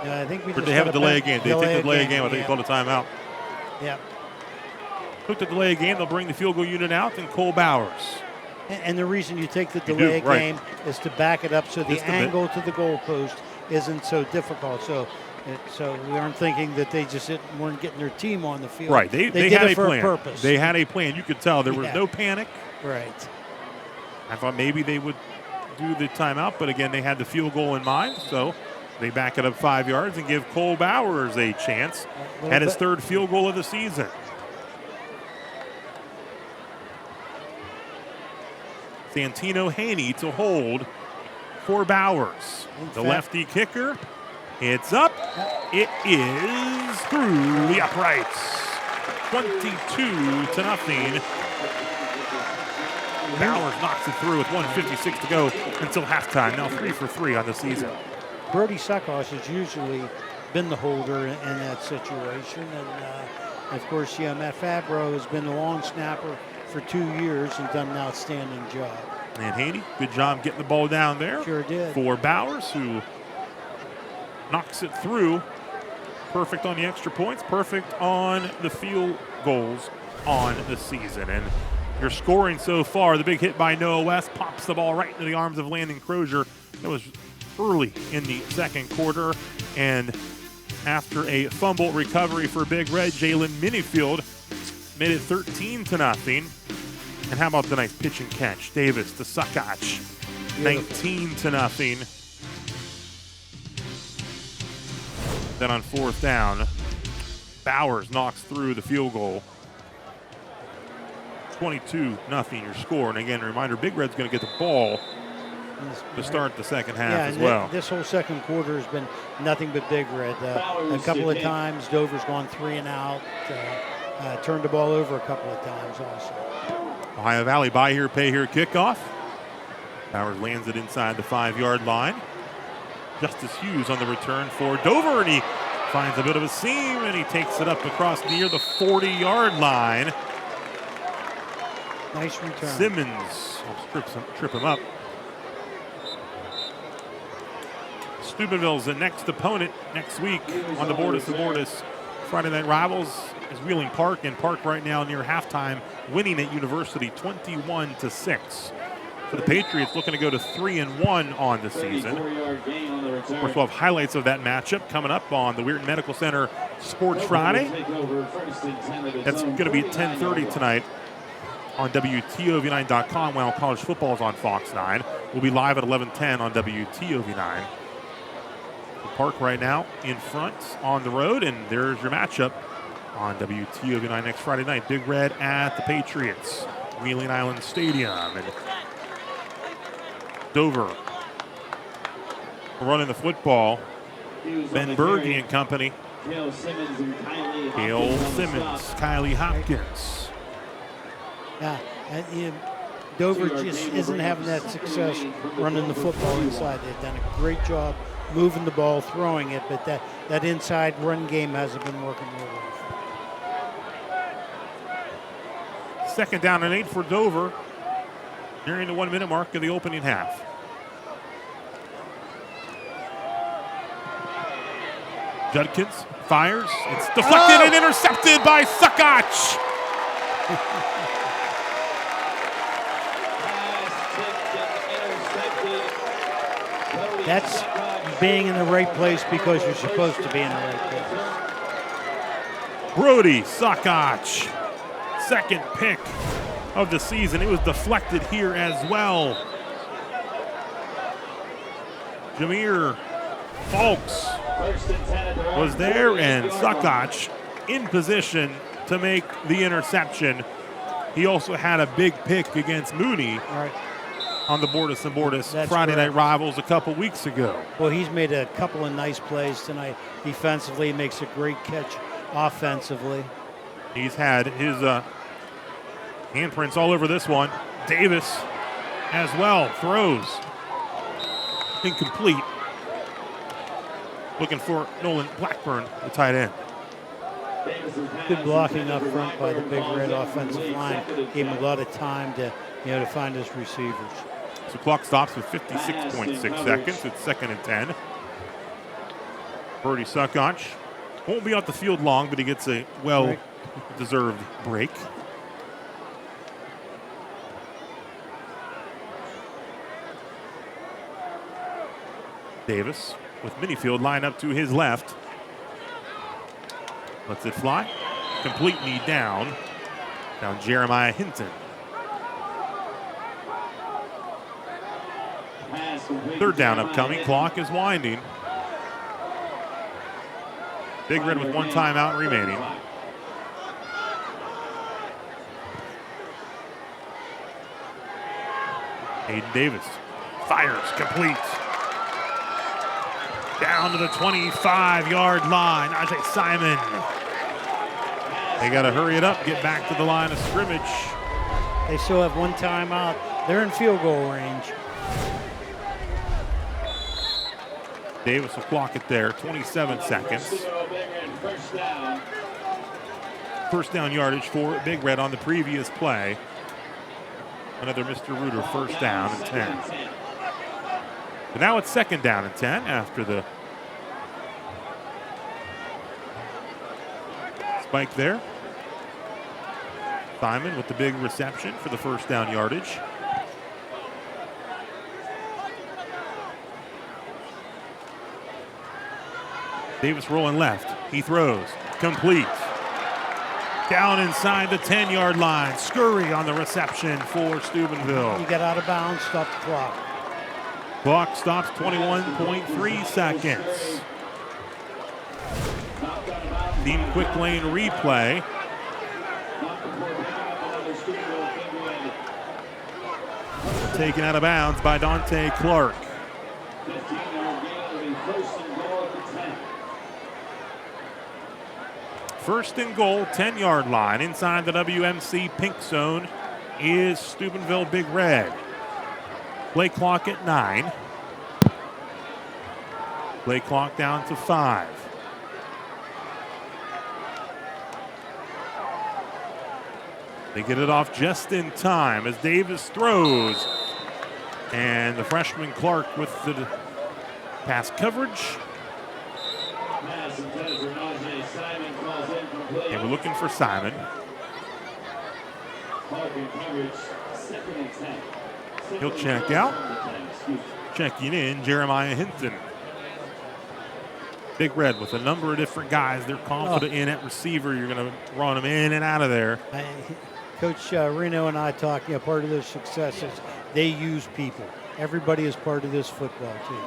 Yeah, I think we they have a delay game. They take the delay game. I think they called a timeout. Yeah. Took the delay game. They'll bring the field goal unit out, and Cole Bowers. And the reason you take the delay game is to back it up so the angle to the goalpost isn't so difficult. So we aren't thinking that they just weren't getting their team on the field. Right. They did had it a for plan. a purpose. They had a plan. You could tell there was no panic. Right. I thought maybe they would do the timeout, but again, they had the field goal in mind, so they back it up 5 yards and give Cole Bowers a chance at his 3rd field goal of the season. Santino Haney to hold for Bowers. The lefty kicker. It's up. It is through the uprights. 22-0. Bowers knocks it through with 1:56 to go until halftime. Now 3 for 3 on the season. Brody Suckach has usually been the holder in that situation. And of course, Matt Fabro has been the long snapper for 2 years and done an outstanding job. And Haney, good job getting the ball down there. Sure did. For Bowers, who knocks it through. Perfect on the extra points, perfect on the field goals on the season. And your scoring so far, the big hit by Noah West pops the ball right into the arms of Landon Crozier. That was early in the second quarter. And after a fumble recovery for Big Red, Jalen Minifield made it 13-0. And how about the nice pitch and catch? Davis to Sukach, 19-0. Then on fourth down, Bowers knocks through the field goal. 22-0 your score. And again, a reminder, Big Red's going to get the ball to start the second half as well. This whole second quarter has been nothing but Big Red. A couple of times, Dover's gone 3 and out. Turned the ball over a couple of times also. Ohio Valley buy here, pay here kickoff. Bowers lands it inside the 5-yard line. Justice Hughes on the return for Dover, and he finds a bit of a seam, and he takes it up across near the 40-yard line. Nice return. Simmons will trip him up. Steubenville's the next opponent next week on the Bordis Friday Night Rivals is Wheeling Park, and Park right now near halftime winning at University 21-6. For the Patriots, looking to go to 3-1 on the season. Of course, we'll have highlights of that matchup coming up on the Weirton Medical Center Sports Friday. That's going to be at 10:30 tonight on WTOV9.com while college football is on Fox 9. We'll be live at 11:10 on WTOV9. The Park right now in front on the road, and there's your matchup on WTOV9 next Friday night. Big Red at the Patriots, Wheeling Island Stadium. And Dover running the football. Ben Berge and company. Cale Simmons, Kylie Hopkins. Dover just isn't having that success running the football inside. They've done a great job moving the ball, throwing it, but that inside run game hasn't been working real well. 2nd down and 8 for Dover, nearing the 1-minute mark of the opening half. Judkins fires. It's deflected and intercepted by Sukach. That's being in the right place because you're supposed to be in the right place. Brody Sukach, second pick of the season. It was deflected here as well. Jameer Falks was there, and Sukach in position to make the interception. He also had a big pick against Mooney on the Bordis Friday Night Rivals a couple weeks ago. Well, he's made a couple of nice plays tonight defensively. He makes a great catch offensively. He's had his handprints all over this one. Davis as well throws. Incomplete. Looking for Nolan Blackburn, the tight end. Good blocking up front by the Big Red offensive line. Gave him a lot of time to find his receivers. So clock stops with 56.6 seconds. It's 2nd and 10. Brody Sukach won't be off the field long, but he gets a well-deserved break. Davis with Minifield lined up to his left. Lets it fly. Completely down. Down Jeremiah Hinton. 3rd down upcoming. Clock is winding. Big Red with 1 timeout remaining. Aiden Davis fires, complete. Down to the 25-yard line. Ajay Simon. They got to hurry it up, get back to the line of scrimmage. They still have 1 timeout. They're in field goal range. Davis will clock it there, 27 seconds. First down yardage for Big Red on the previous play. Another Mr. Reuter first down and 10. But now it's second down and 10 after the spike there. Simon with the big reception for the first down yardage. Davis rolling left. He throws. Complete. Down inside the 10-yard line. Scurry on the reception for Steubenville. You get out of bounds, stop the clock. Clock stops 21.3 seconds. Team quick lane replay. Taken out of bounds by Dante Clark. First and goal, 10-yard line. Inside the WMC pink zone is Steubenville Big Red. Play clock at 9. Play clock down to 5. They get it off just in time as Davis throws. And the freshman Clark with the pass coverage. And we're looking for Simon. He'll check out. Checking in, Jeremiah Hinton. Big Red with a number of different guys they're confident in at receiver. You're going to run them in and out of there. Coach Reno and I talk, part of their success is they use people. Everybody is part of this football team.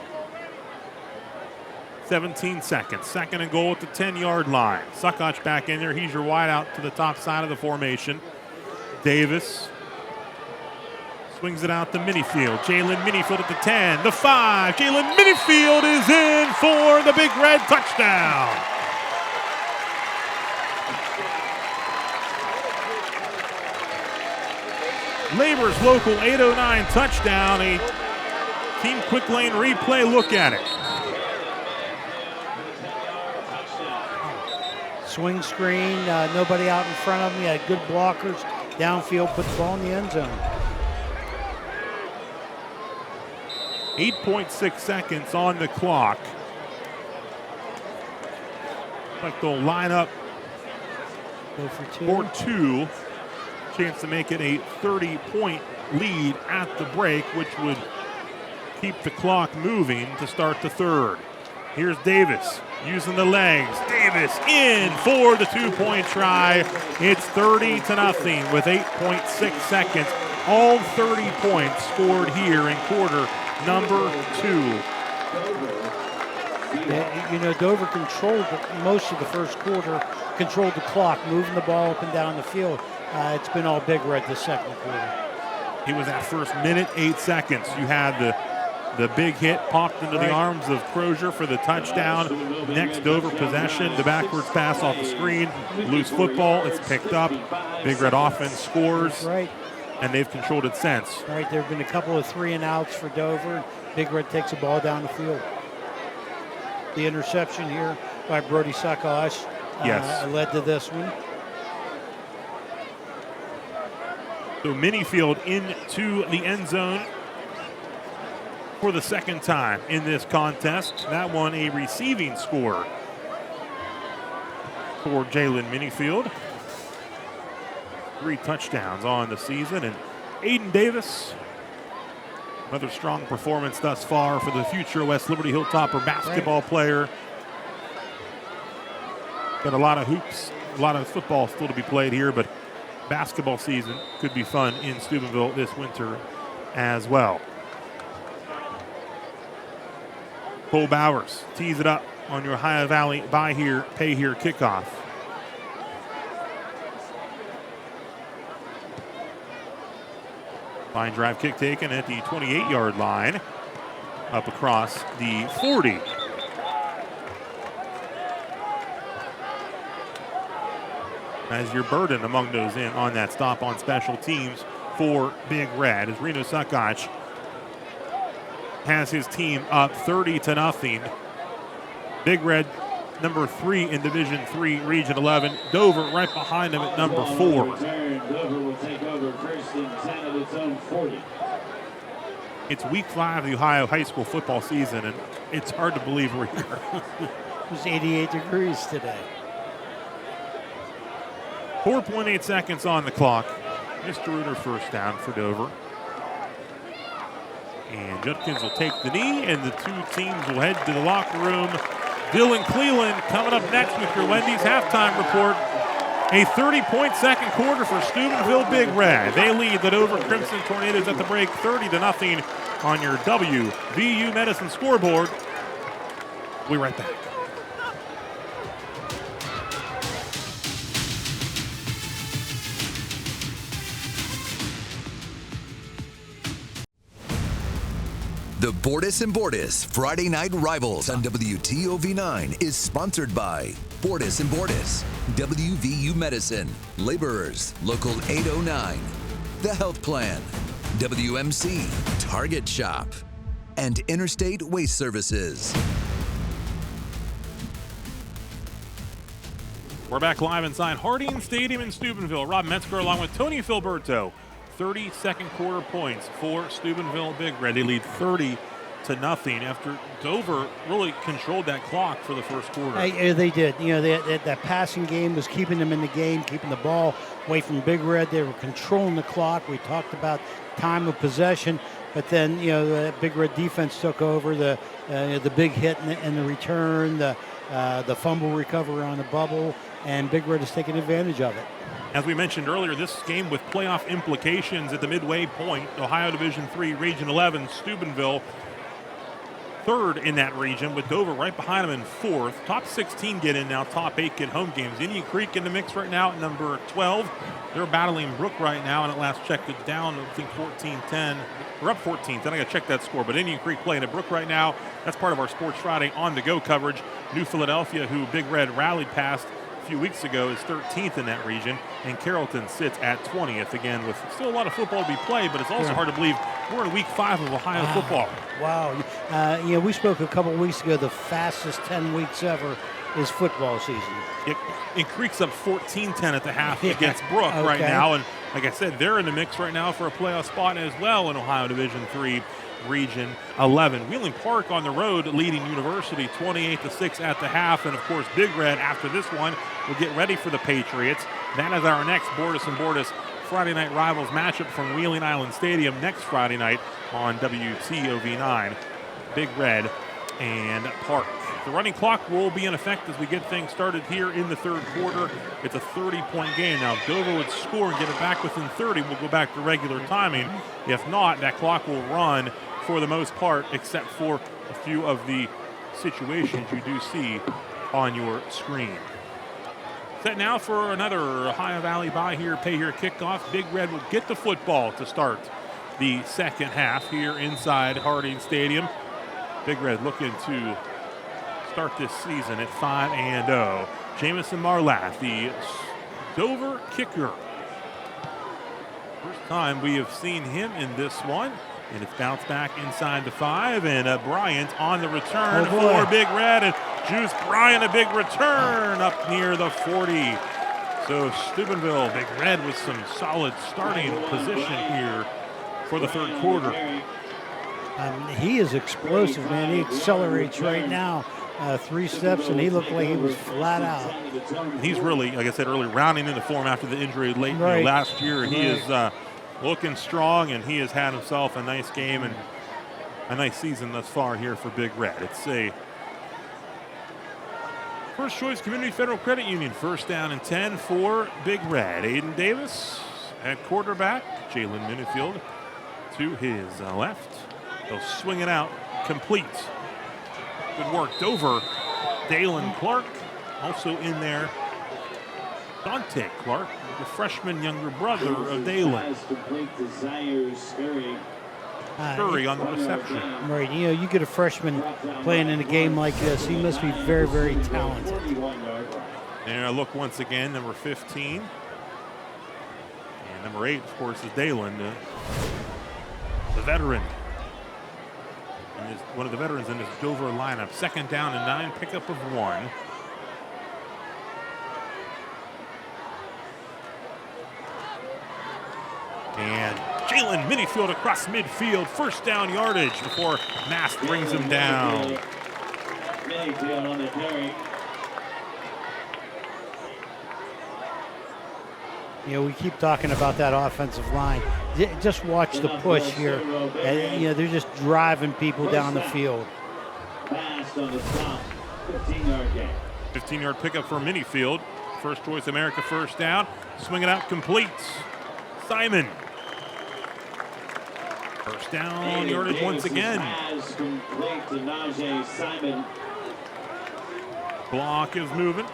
17 seconds. Second and goal at the 10-yard line. Suckach back in there. He's your wide out to the top side of the formation. Davis swings it out to Minifield. Jalen Minifield at the 10, the 5. Jalen Minifield is in for the Big Red touchdown. Labor's local 809 touchdown. A team quick lane replay look at it. Swing screen, nobody out in front of him. He had good blockers. Downfield, put the ball in the end zone. 8.6 seconds on the clock. Like they'll line up Go for two. Chance to make it a 30-point lead at the break, which would keep the clock moving to start the third. Here's Davis using the legs. Davis in for the 2-point try. It's 30-0 with 8.6 seconds. All 30 points scored here in quarter number 2. Dover controlled most of the first quarter, controlled the clock, moving the ball up and down the field. It's been all Big Red the second quarter. It was that first minute, 8 seconds. You had the big hit popped into the arms of Crozier for the touchdown. Next Dover possession, the backwards pass off the screen, loose football, it's picked up. Big Red offense scores, and they've controlled it since. There have been a couple of 3-and-outs for Dover. Big Red takes the ball down the field. The interception here by Brody Suckach led to this one. So Minifield into the end zone for the second time in this contest. That one a receiving score for Jalen Minifield. 3 touchdowns on the season. And Aiden Davis, another strong performance thus far for the future West Liberty Hilltopper basketball player. Got a lot of hoops, a lot of football still to be played here, but basketball season could be fun in Steubenville this winter as well. Cole Bowers tees it up on your Ohio Valley buy here, pay here kickoff. Line drive kick taken at the 28-yard line, up across the 40. As your burden among those in on that stop on special teams for Big Red, as Reno Suckach has his team up 30-0. Big Red number 3 in Division 3, Region 11. Dover right behind them at number 4. Dover will take over first and 10 of its own 40. It's week 5 of the Ohio high school football season, and it's hard to believe we're here. It was 88 degrees today. 4.8 seconds on the clock. Mr. Reuter first down for Dover. And Judkins will take the knee, and the two teams will head to the locker room. Dylan Cleland coming up next with your Wendy's halftime report. A 30-point second quarter for Steubenville Big Red. They lead the Dover Crimson Tornadoes at the break 30-0 on your WVU Medicine scoreboard. We'll be right back. The Bordas and Bordas Friday Night Rivals on WTOV 9 is sponsored by Bordas and Bordas, WVU Medicine, Laborers, Local 809, The Health Plan, WMC, Target Shop, and Interstate Waste Services. We're back live inside Harding Stadium in Steubenville. Rob Metzger along with Tony Filberto. 30 second quarter points for Steubenville Big Red. They lead 30-0 after Dover really controlled that clock for the first quarter. They did. You know, that passing game was keeping them in the game, keeping the ball away from Big Red. They were controlling the clock. We talked about time of possession, but then, you know, the Big Red defense took over. The big hit and the return, the fumble recovery on the bubble, and Big Red is taking advantage of it. As we mentioned earlier, this game with playoff implications at the midway point. Ohio Division III, Region 11, Steubenville, third in that region, with Dover right behind them in fourth. Top 16 get in now, top 8 get home games. Indian Creek in the mix right now at number 12. They're battling Brook right now, and at last check it's down, I think 14-10. We're up 14-10. I got to check that score, but Indian Creek playing at Brook right now. That's part of our Sports Friday on-the-go coverage. New Philadelphia, who Big Red rallied past a few weeks ago, is 13th in that region, and Carrollton sits at 20th, again with still a lot of football to be played, but it's also hard to believe we're in week 5 of Ohio football. Wow. You know, we spoke a couple weeks ago, the fastest 10 weeks ever is football season. It Creek's up 14-10 at the half against Brook right now, and like I said, they're in the mix right now for a playoff spot as well in Ohio Division III, Region 11. Wheeling Park on the road leading University 28-6 at the half, and of course Big Red after this one will get ready for the Patriots. That is our next Bordas and Bordas Friday Night Rivals matchup from Wheeling Island Stadium next Friday night on WTOV 9. Big Red and Park. The running clock will be in effect as we get things started here in the third quarter. It's a 30-point game. Now, if Dover would score and get it back within 30, we'll go back to regular timing. If not, that clock will run for the most part, except for a few of the situations you do see on your screen. Set now for another Ohio Valley buy here, pay here kickoff. Big Red will get the football to start the second half here inside Harding Stadium. Big Red looking to start this season at 5-0. Jamison Marlatt, the Dover kicker. First time we have seen him in this one. And it's bounced back inside the 5, and Bryant on the return for Big Red, and Juice Bryant a big return up near the 40. So Steubenville, Big Red with some solid starting position here for the third quarter. He is explosive, man. He accelerates right now. 3 steps, and he looked like he was flat out. He's really, like I said earlier, rounding into form after the injury late last year. He is looking strong, and he has had himself a nice game and a nice season thus far here for Big Red. It's a First Choice Community Federal Credit Union. First down and 10 for Big Red. Aiden Davis at quarterback. Jalen Minifield to his left. They'll swing it out, complete. Good work. Dover, Dalen Clark also in there. Dante Clark, the freshman younger brother of Dalen. Curry on the reception. Right, you know, you get a freshman playing in a game like this, he must be very, very talented. And I look once again, number 15. And number 8, of course, is Dalen, the veteran. And one of the veterans in this Dover lineup. Second down and 9, pickup of 1. And Jalen Minifield across midfield, first down yardage before Mast brings him down. Minifield on the carry. You know, we keep talking about that offensive line. Just watch the push here. And, you know, they're just driving people down the field. Pass on the stop. 15-yard gain. 15-yard pickup for Minifield. First choice America first down. Swing it out, completes. Simon. First down yardage once again. Pass complete to Najee Simon. Block is moving.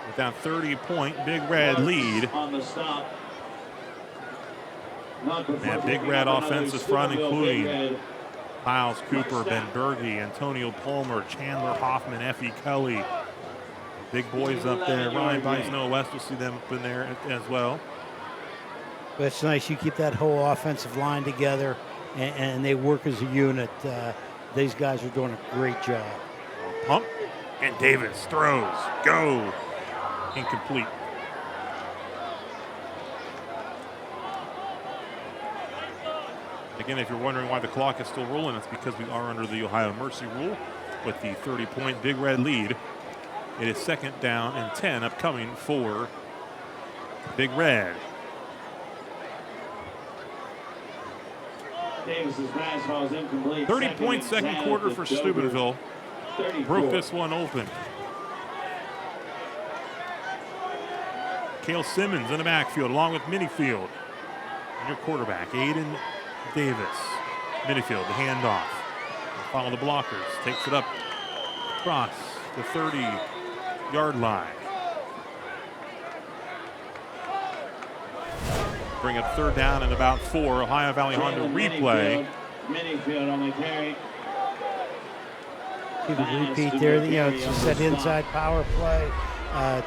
With that 30-point Big Red lead. On the stop. That Big Red offensive front, including Miles Cooper, Ben Berge, Antonio Palmer, Chandler Hoffman, Effie Kelly. Big boys up there. Ryan Bice, Noah West, will see them up in there as well. But it's nice you keep that whole offensive line together, and they work as a unit. These guys are doing a great job. Pump, and Davis throws. Go. Incomplete. Again, if you're wondering why the clock is still rolling, it's because we are under the Ohio Mercy rule with the 30-point Big Red lead. It is second down and 10 upcoming for Big Red. Davis's pass falls incomplete. 30-point second quarter for Steubenville. Broke this one open. Cale Simmons in the backfield along with Minifield. And your quarterback, Aiden Davis. Minifield, the handoff. Follow the blockers. Takes it up across the 30-yard line. Bring up third down and about 4. Ohio Valley Honda replay. Minifield on the carry. See the repeat there. You know, it's just that inside power play.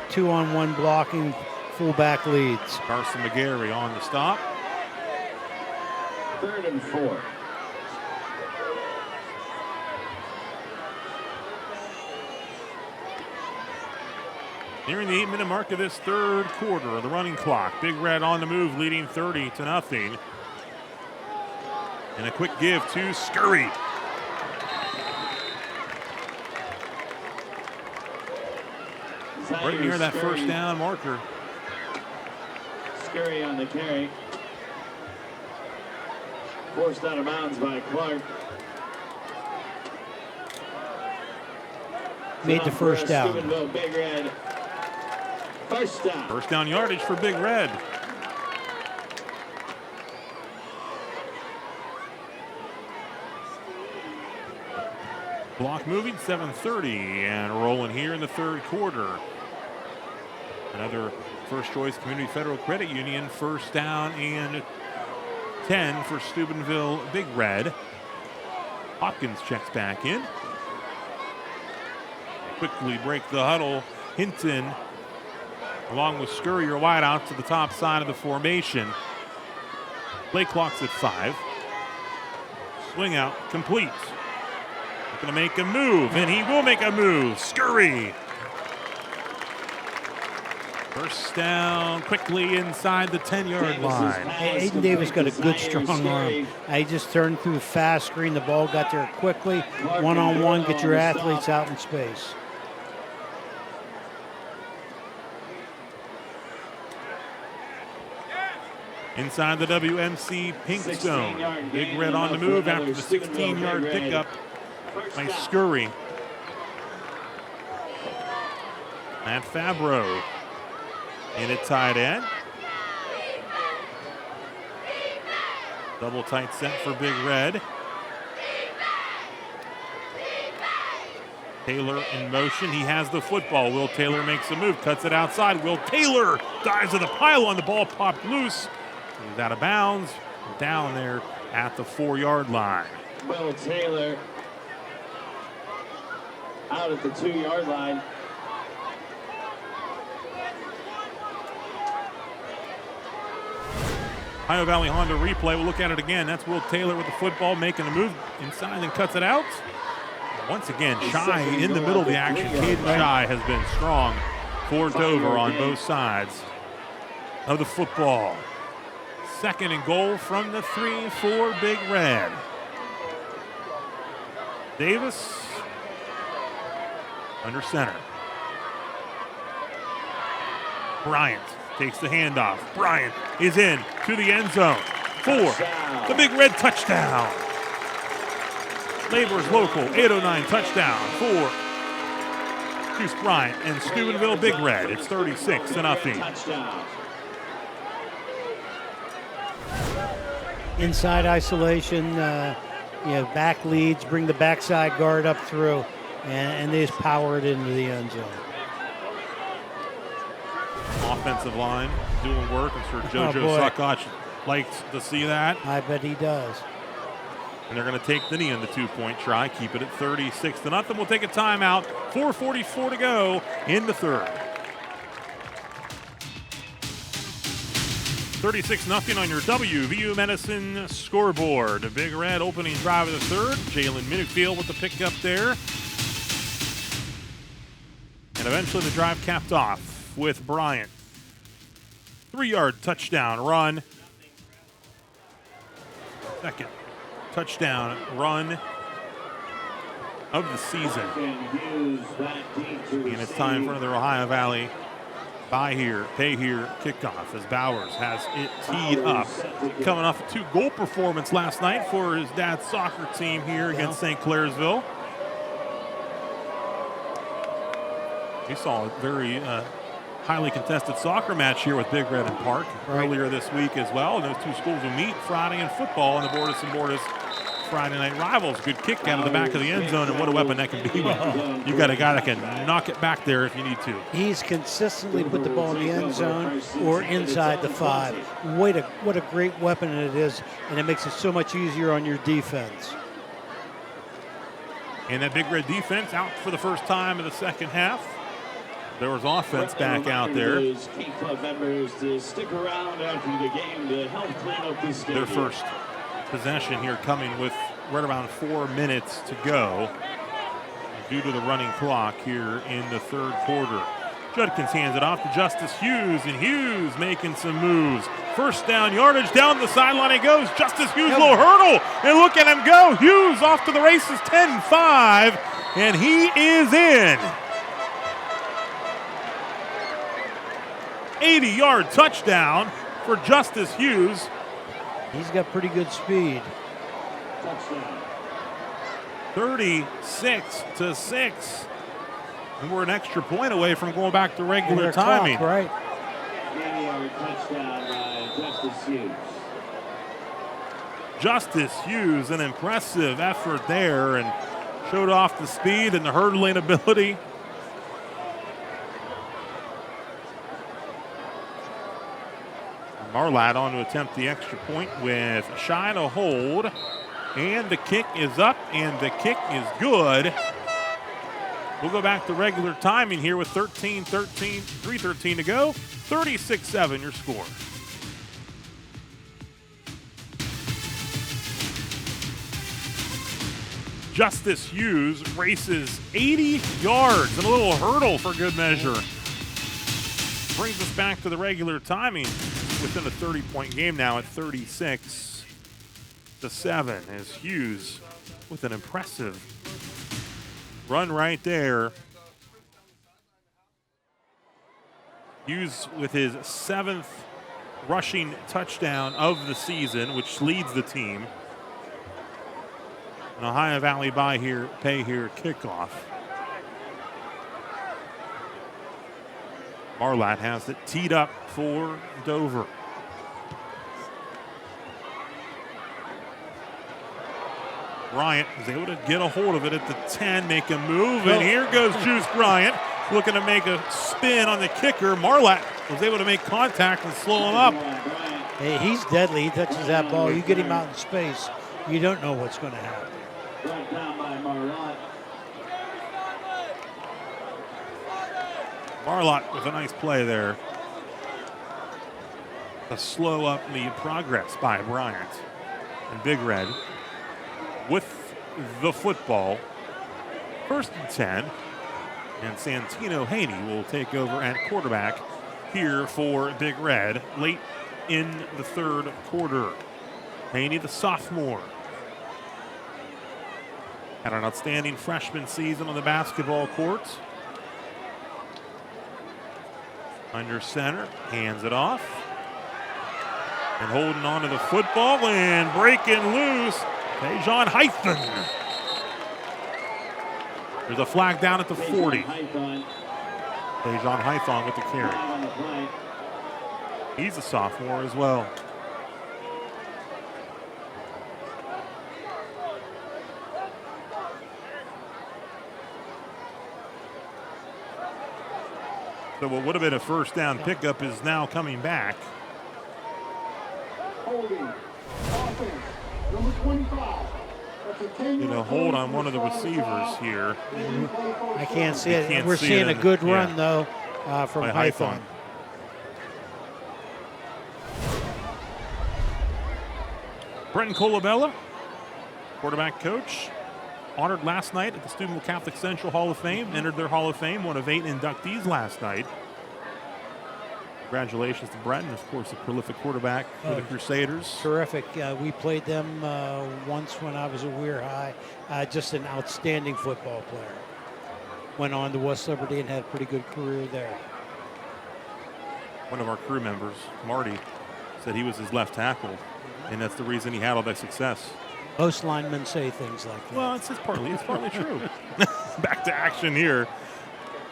2-on-1 blocking, fullback leads. Carson McGarry on the stop. 3rd and 4. Nearing the 8-minute mark of this third quarter of the running clock. Big Red on the move, leading 30-0. And a quick give to Scurry. Right near that first down marker. Scurry on the carry. Forced out of bounds by Clark. Made the first down. Steubenville, Big Red. First down. First down yardage for Big Red. Block moving, 7:30, and rolling here in the third quarter. Another first choice Community Federal Credit Union, first down and 10 for Steubenville Big Red. Hopkins checks back in. Quickly break the huddle. Hinton, along with Scurry, your wideouts to the top side of the formation. Play clock's at 5. Swing out, complete. Going to make a move, and he will make a move. Scurry. First down quickly inside the 10-yard line. Aiden Davis got a good strong arm. He just turned through fast screen. The ball got there quickly. One-on-one, get your athletes out in space. Inside the WMC pink zone. Big Red on the move after the 16-yard pickup by Scurry. Matt Fabro in at tight end. Double tight set for Big Red. Taylor in motion. He has the football. Will Taylor makes a move, cuts it outside. Will Taylor dives to the pylon. The ball popped loose. He's out of bounds. Down there at the 4-yard line. Will Taylor out at the 2-yard line. Ohio Valley Honda replay. We'll look at it again. That's Will Taylor with the football, making a move inside and cuts it out. Once again, Shy in the middle of the action. Caden Shy has been strong for Dover on both sides of the football. Second and goal from the 3 for Big Red. Davis under center. Bryant takes the handoff. Bryant is in to the end zone for the Big Red touchdown. Laborers Local 809 touchdown for Juice Bryant and Steubenville Big Red. It's 36-0. Inside isolation, back leads, bring the backside guard up through, and they just power it into the end zone. Offensive line doing work. I'm sure JoJo Suckosh likes to see that. I bet he does. And they're going to take the knee in the 2-point try, keep it at 36-0. We'll take a timeout. 4:44 to go in the third. 36-0 on your WVU Medicine scoreboard. A Big Red opening drive of the third. Jalen Minifield with the pickup there. And eventually the drive capped off with Bryant. 3-yard touchdown run. Second touchdown run of the season. And it's time for another Ohio Valley buy here, pay here kickoff as Bowers has it teed up. Coming off a 2-goal performance last night for his dad's soccer team here against St. Clairsville. We saw a very highly contested soccer match here with Big Red and Park earlier this week as well. And those two schools will meet Friday in football in the Bordas and Bordas Friday night rivals. Good kick out of the back of the end zone, and what a weapon that can be. You've got a guy that can knock it back there if you need to. He's consistently put the ball in the end zone or inside the 5. What a great weapon it is, and it makes it so much easier on your defense. And that Big Red defense out for the first time in the second half. There was offense back out there. Key club members to stick around after the game to help clean up this stadium. Their first possession here coming with right around 4 minutes to go due to the running clock here in the third quarter. Judkins hands it off to Justice Hughes, and Hughes making some moves. First down yardage, down the sideline he goes. Justice Hughes, little hurdle, and look at him go. Hughes off to the races, 10-5, and he is in. 80-yard touchdown for Justice Hughes. He's got pretty good speed. 36-6. And we're an extra point away from going back to regular timing. Clock, right? 80-yard touchdown by Justice Hughes. Justice Hughes, an impressive effort there, and showed off the speed and the hurdling ability. Marlatt on to attempt the extra point with shy to hold. And the kick is up, and the kick is good. We'll go back to regular timing here with 3:13 to go. 36-7 your score. Justice Hughes races 80 yards and a little hurdle for good measure. Brings us back to the regular timing within a 30-point game now at 36-7 as Hughes with an impressive run right there. Hughes with his 7th rushing touchdown of the season, which leads the team. An Ohio Valley buy here, pay here kickoff. Marlatt has it teed up for Dover. Bryant is able to get a hold of it at the 10, make a move, and here goes Juice Bryant looking to make a spin on the kicker. Marlatt was able to make contact and slow him up. Hey, he's deadly. He touches that ball. You get him out in space, you don't know what's going to happen. Brought down by Marlatt. Marlatt with a nice play there. A slow up the progress by Bryant. And Big Red with the football. 1st and 10. And Santino Haney will take over at quarterback here for Big Red. Late in the third quarter. Haney, the sophomore, had an outstanding freshman season on the basketball court. Under center, hands it off. And holding on to the football and breaking loose, Tajon Hython. There's a flag down at the 40. Tajon Hython with the carry. He's a sophomore as well. So what would have been a first down pickup is now coming back. Holding. Offense. Number 25. That's a 10-yard Get a hold on one of the receivers here. I can't see it. can't We're see seeing it a good yeah. run, though, from By Hython. Brenton Colabella, quarterback coach, honored last night at the Steubenville Catholic Central Hall of Fame, entered their Hall of Fame, one of 8 inductees last night. Congratulations to Brenton, of course, a prolific quarterback for the Crusaders. Terrific. We played them once when I was at Weir High. Just an outstanding football player. Went on to West Liberty and had a pretty good career there. One of our crew members, Marty, said he was his left tackle, and that's the reason he had all that success. Most linemen say things like that. Well, it's partly true. Back to action here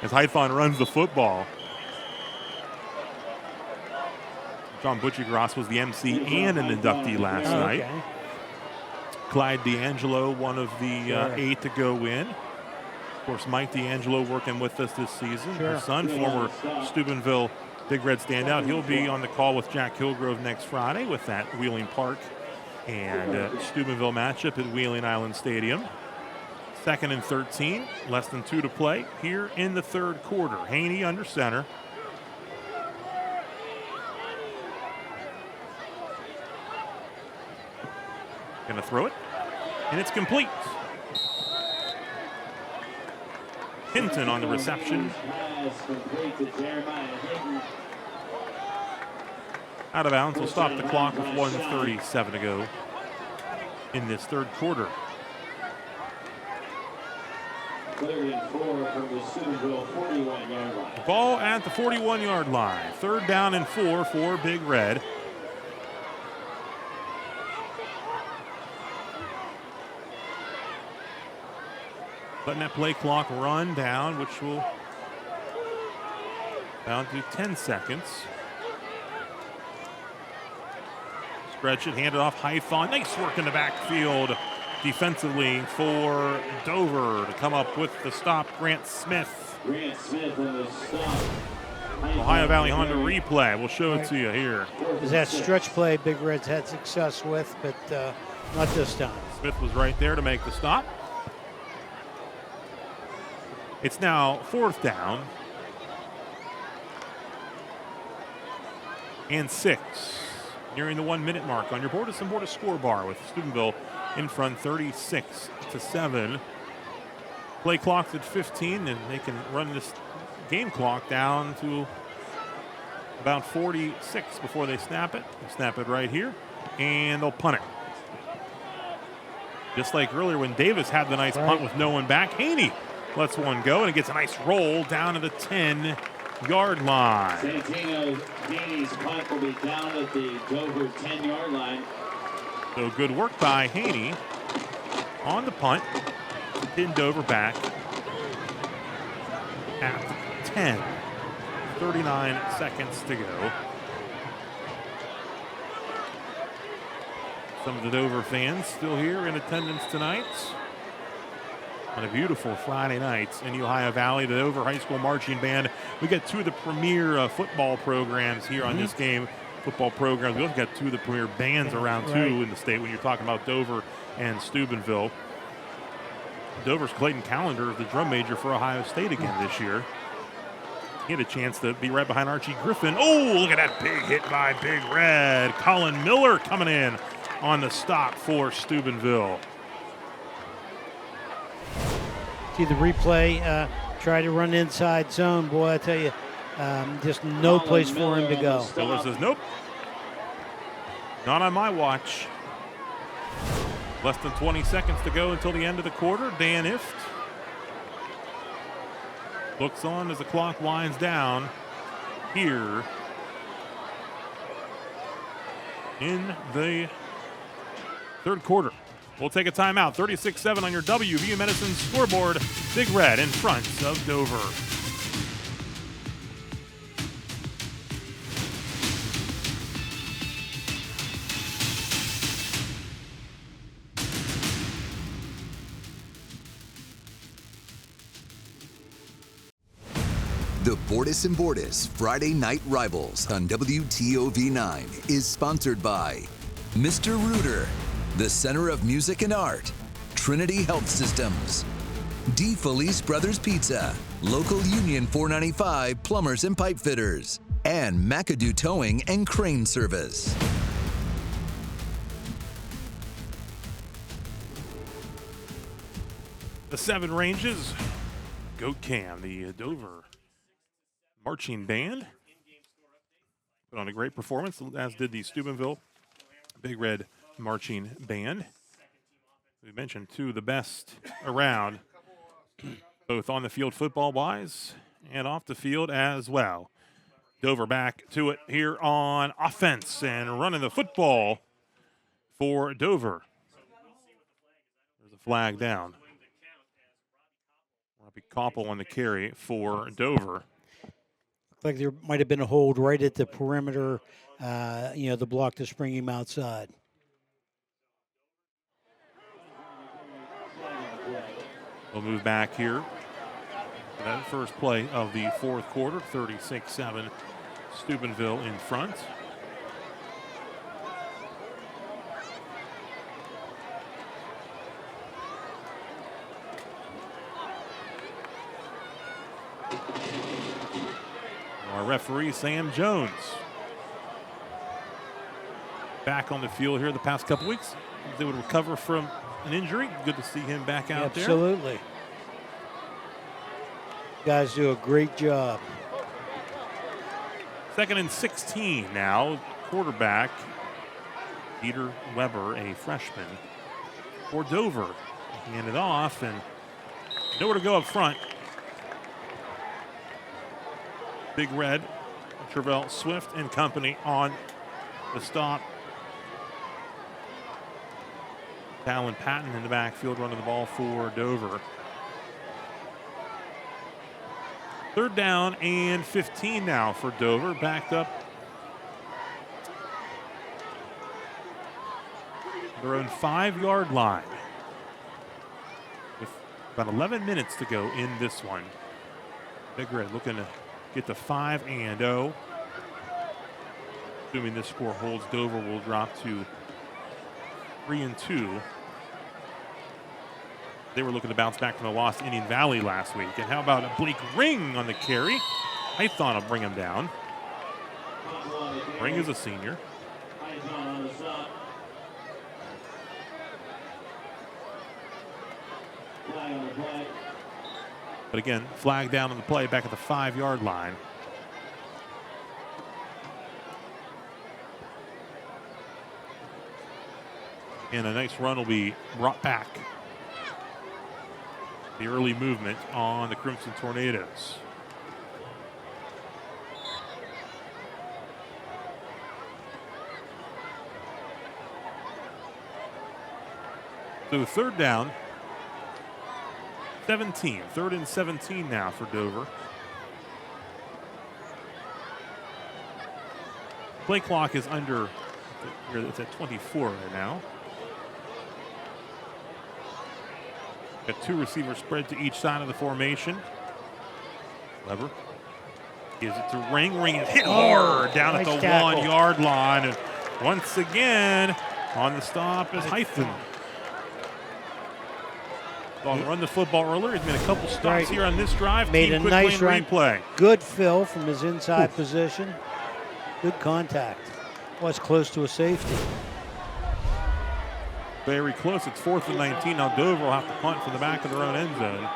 as Hython runs the football. John Butchie-Gross was the MC and an inductee last night. Clyde D'Angelo, one of the 8 to go in. Of course, Mike D'Angelo working with us this season. His son, former Steubenville Big Red standout. He'll be on the call with Jack Hillgrove next Friday with that Wheeling Park and Steubenville matchup at Wheeling Island Stadium. 2nd and 13, less than 2 to play here in the third quarter. Haney under center. Going to throw it, and it's complete. Hinton on the reception. Out of bounds. We'll stop the clock with 1:37 to go in this third quarter. 3rd and 4 from the Steubenville 41-yard line. Ball at the 41-yard line. 3rd down and 4 for Big Red. Letting that play clock run down, which will down to 10 seconds. Stretch it, hand it off. Hython. Nice work in the backfield defensively for Dover to come up with the stop. Grant Smith. Grant Smith on the stop. Ohio Valley Honda replay. We'll show it to you here. Is that stretch play Big Red's had success with, but not this time. Smith was right there to make the stop. It's now 4th down and 6. Nearing the 1-minute mark on your Bordas and Bordas score bar with Steubenville in front 36-7. Play clock's at 15, and they can run this game clock down to about 46 before they snap it. They snap it right here, and they'll punt it. Just like earlier when Davis had the nice punt with no one back, Haney lets one go, and it gets a nice roll down to the 10-yard line. Santino Haney's punt will be down at the Dover 10-yard line. So good work by Haney on the punt. Pin Dover back at 10. 39 seconds to go. Some of the Dover fans still here in attendance tonight on a beautiful Friday night in Ohio Valley. The Dover High School Marching Band. We got 2 of the premier football programs here on this game. Football programs. We also got 2 of the premier bands around too in the state when you're talking about Dover and Steubenville. Dover's Clayton Callender is the drum major for Ohio State again this year. He had a chance to be right behind Archie Griffin. Oh, look at that big hit by Big Red. Colin Miller coming in on the stop for Steubenville. See the replay, try to run inside zone. Boy, I tell you, just no place for him to go. Miller says nope. Not on my watch. Less than 20 seconds to go until the end of the quarter. Dan Ift looks on as the clock winds down here in the third quarter. We'll take a timeout. 36-7 on your WVU Medicine scoreboard. Big Red in front of Dover. The Bordas and Bordas Friday Night Rivals on WTOV 9 is sponsored by Mr. Rooter, the Center of Music and Art, Trinity Health Systems, D. Felice Brothers Pizza, Local Union 495 Plumbers and Pipe Fitters, and McAdoo Towing and Crane Service. The Seven Ranges, Goat Cam, the Dover marching band, put on a great performance, as did the Steubenville Big Red marching band. We mentioned two of the best around, both on the field football-wise and off the field as well. Dover back to it here on offense and running the football for Dover. There's a flag down. Robbie Koppel on the carry for Dover. Like there might have been a hold right at the perimeter, the block to spring him outside. We'll move back here. That first play of the fourth quarter, 36-7, Steubenville in front. Our referee, Sam Jones, back on the field here the past couple weeks. They would recover from an injury. Good to see him back out there. Absolutely. Guys do a great job. 2nd and 16 now. Quarterback, Peter Weber, a freshman for Dover. Hand it off and nowhere to go up front. Big Red, Travell Swift and company on the stop. Talon Patton in the backfield running the ball for Dover. 3rd down and 15 now for Dover. Backed up their own 5-yard line with about 11 minutes to go in this one. Big Red looking to get to 5-0. Assuming this score holds, Dover will drop to 3-2. They were looking to bounce back from the loss to Indian Valley last week. And how about a Blake Ring on the carry? Python will bring him down. Ring is a senior. But again, flag down on the play back at the 5-yard line. And a nice run will be brought back. The early movement on the Crimson Tornadoes. So 3rd down, 17. 3rd and 17 now for Dover. Play clock is under, it's at 24 right now. Got 2 receivers spread to each side of the formation. Weber gives it to Ring. Ring is hit hard down at the 1-yard line. And once again, on the stop is Hythen. Run the football earlier. He's made a couple stops here on this drive. Made a nice run. Replay. Good fill from his inside position. Good contact. Was close to a safety. Very close. It's 4th and 19. Now Dover will have to punt from the back of their own end zone.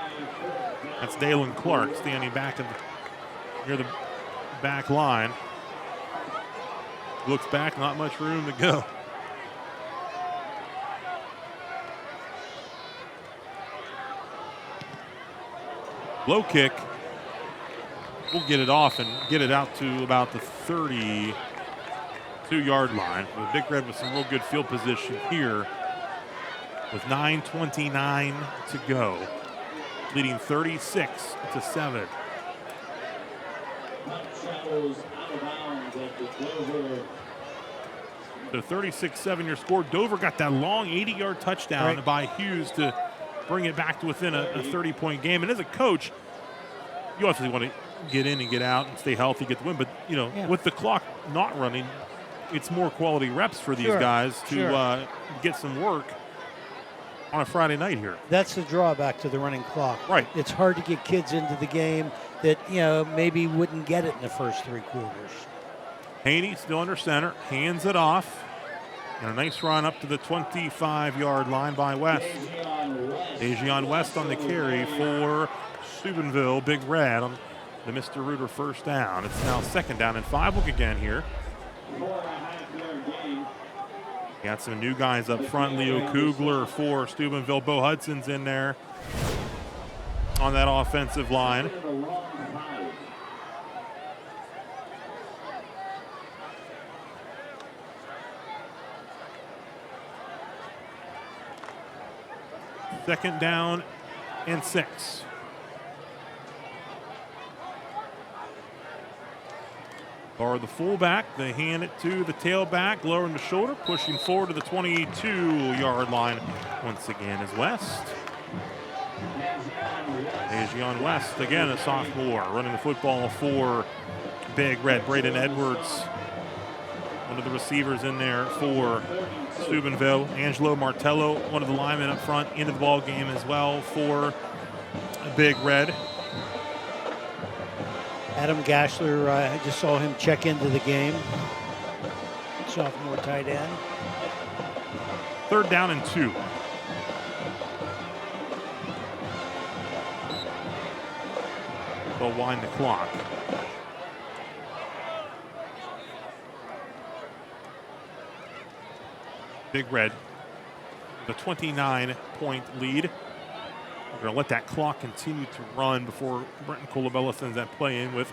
That's Dalen Clark standing back near the back line. Looks back, not much room to go. Low kick. We'll get it off and get it out to about the 32-yard line. The Big Red with some real good field position here with 9:29 to go, leading 36-7. Travels out of bounds at the Dover. The 36-7 your score. Dover got that long 80-yard touchdown by Hughes to bring it back to within a 30-point game. And as a coach, you obviously want to get in and get out and stay healthy, get the win. But, with the clock not running, it's more quality reps for these guys to get some work on a Friday night here. That's the drawback to the running clock. Right. It's hard to get kids into the game that, maybe wouldn't get it in the first 3 quarters. Haney still under center, hands it off. And a nice run up to the 25-yard line by West. Dejan West on the carry for Steubenville. Big Red on the Mr. Reuter first down. It's now 2nd down and 5. Look again here. 4.5-yard gain. Got some new guys up front. Leo Kugler for Steubenville. Bo Hudson's in there on that offensive line. The long 5. Second down and 6. Or the fullback, they hand it to the tailback, lowering the shoulder, pushing forward to the 22-yard line. Once again is West. Dejan West, again a sophomore, running the football for Big Red. Braden Edwards, one of the receivers in there for Steubenville. Angelo Martello, one of the linemen up front, into the ball game as well for Big Red. Adam Gashler, I just saw him check into the game. Sophomore tight end. 3rd down and 2. They'll wind the clock. Big Red, the 29-point lead. We're going to let that clock continue to run before Brenton Colabella sends that play in with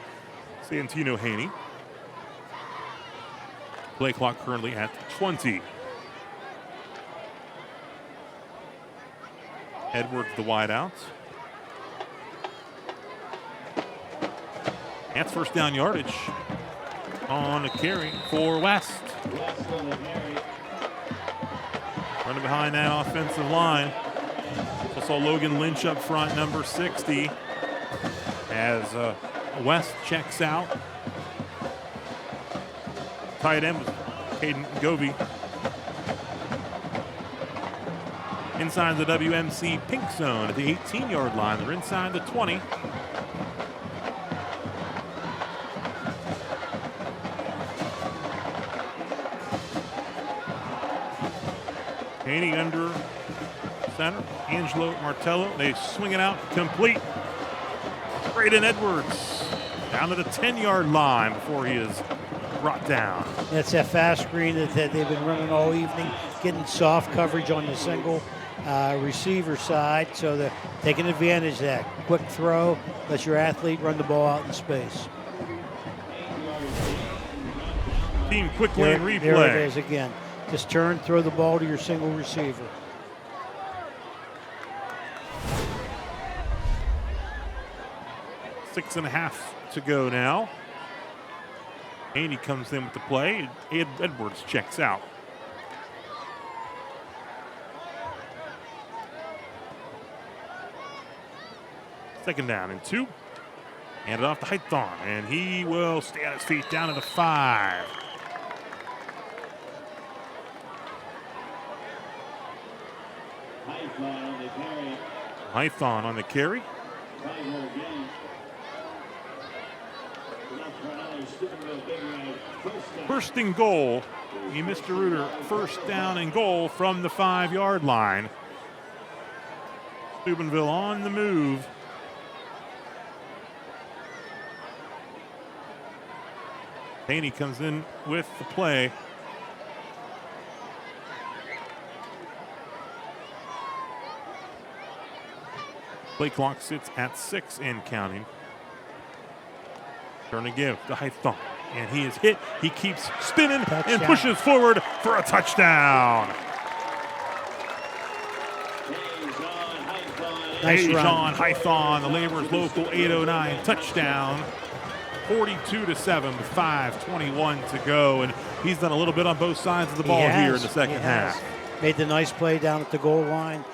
Santino Haney. Play clock currently at 20. Edwards the wideout. That's first down yardage on a carry for West. West on the carry. Running behind that offensive line. Also Logan Lynch up front, number 60, as West checks out. Tight end was Caden Govey. Inside the WMC pink zone at the 18-yard line. They're inside the 20. Haney under center. Angelo Martello. They swing it out complete. Braden Edwards down to the 10-yard line before he is brought down. That's that fast screen that they've been running all evening, getting soft coverage on the single receiver side. So they're taking advantage of that. Quick throw, let your athlete run the ball out in space. Team quick lane replay. There it is again. Just turn, throw the ball to your single receiver. Six and a half to go now. Haney comes in with the play. Edwards checks out. Second down and 2. Hand it off to Hython, and he will stay on his feet down to the 5. Hython on the carry. First and goal. Mr. Reuter, first down and goal from the 5-yard line. Steubenville on the move. Haney comes in with the play. Play clock sits at 6 and counting. Turn to give to Hython. And he is hit. He keeps spinning and pushes forward for a touchdown. Nice John run. Hython, the Laborers Local 809 touchdown. 42-7 with 5:21 to go. And he's done a little bit on both sides of the ball here in the second half. Made the nice play down at the goal line.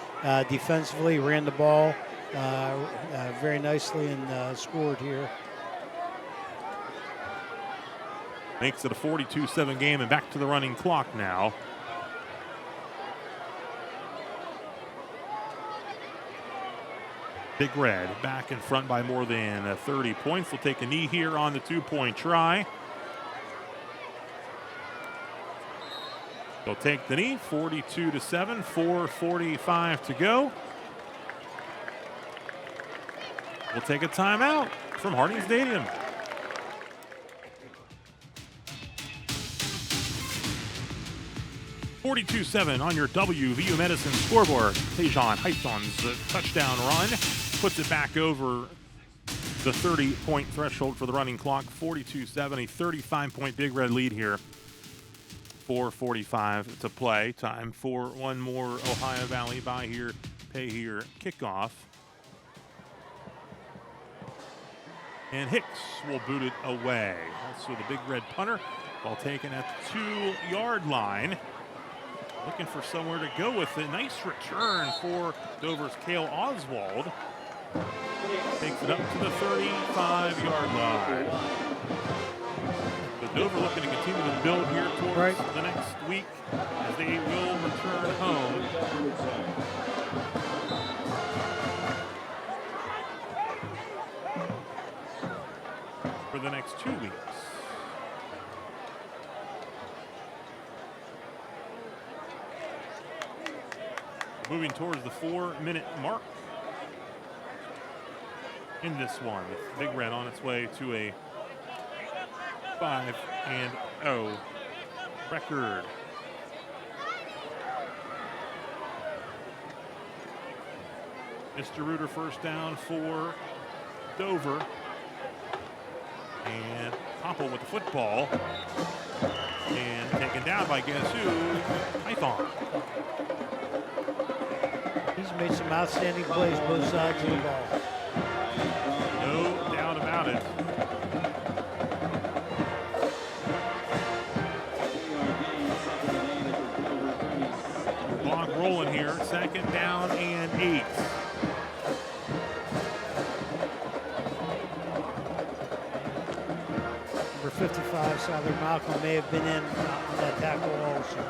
Defensively, ran the ball very nicely and scored here. Makes it a 42-7 game and back to the running clock now. Big Red back in front by more than 30 points. They'll take a knee here on the 2-point try. They'll take the knee, 42-7, 4:45 to go. We'll take a timeout from Harding Stadium. .42-7 on your WVU Medicine scoreboard. Tejan Hython's touchdown run puts it back over the 30-point threshold for the running clock. 42-7, a 35-point Big Red lead here. 4:45 to play. Time for one more Ohio Valley buy here, pay here kickoff. And Hicks will boot it away. Also the Big Red punter, ball taken at the 2-yard line. Looking for somewhere to go with it. Nice return for Dover's Cale Oswald. Takes it up to the 35-yard line. But Dover looking to continue to build here towards the next week as they will return home. For the next 2 weeks. Moving towards the 4-minute mark in this one. Big Red on its way to a 5-0 record. Mr. Reuter first down for Dover. And Koppel with the football. And taken down by guess who? Hython. He's made some outstanding plays both sides of the ball. No doubt about it. Clock rolling here. Second down and 8. Number 55, Southern Malcolm, may have been in on that tackle also.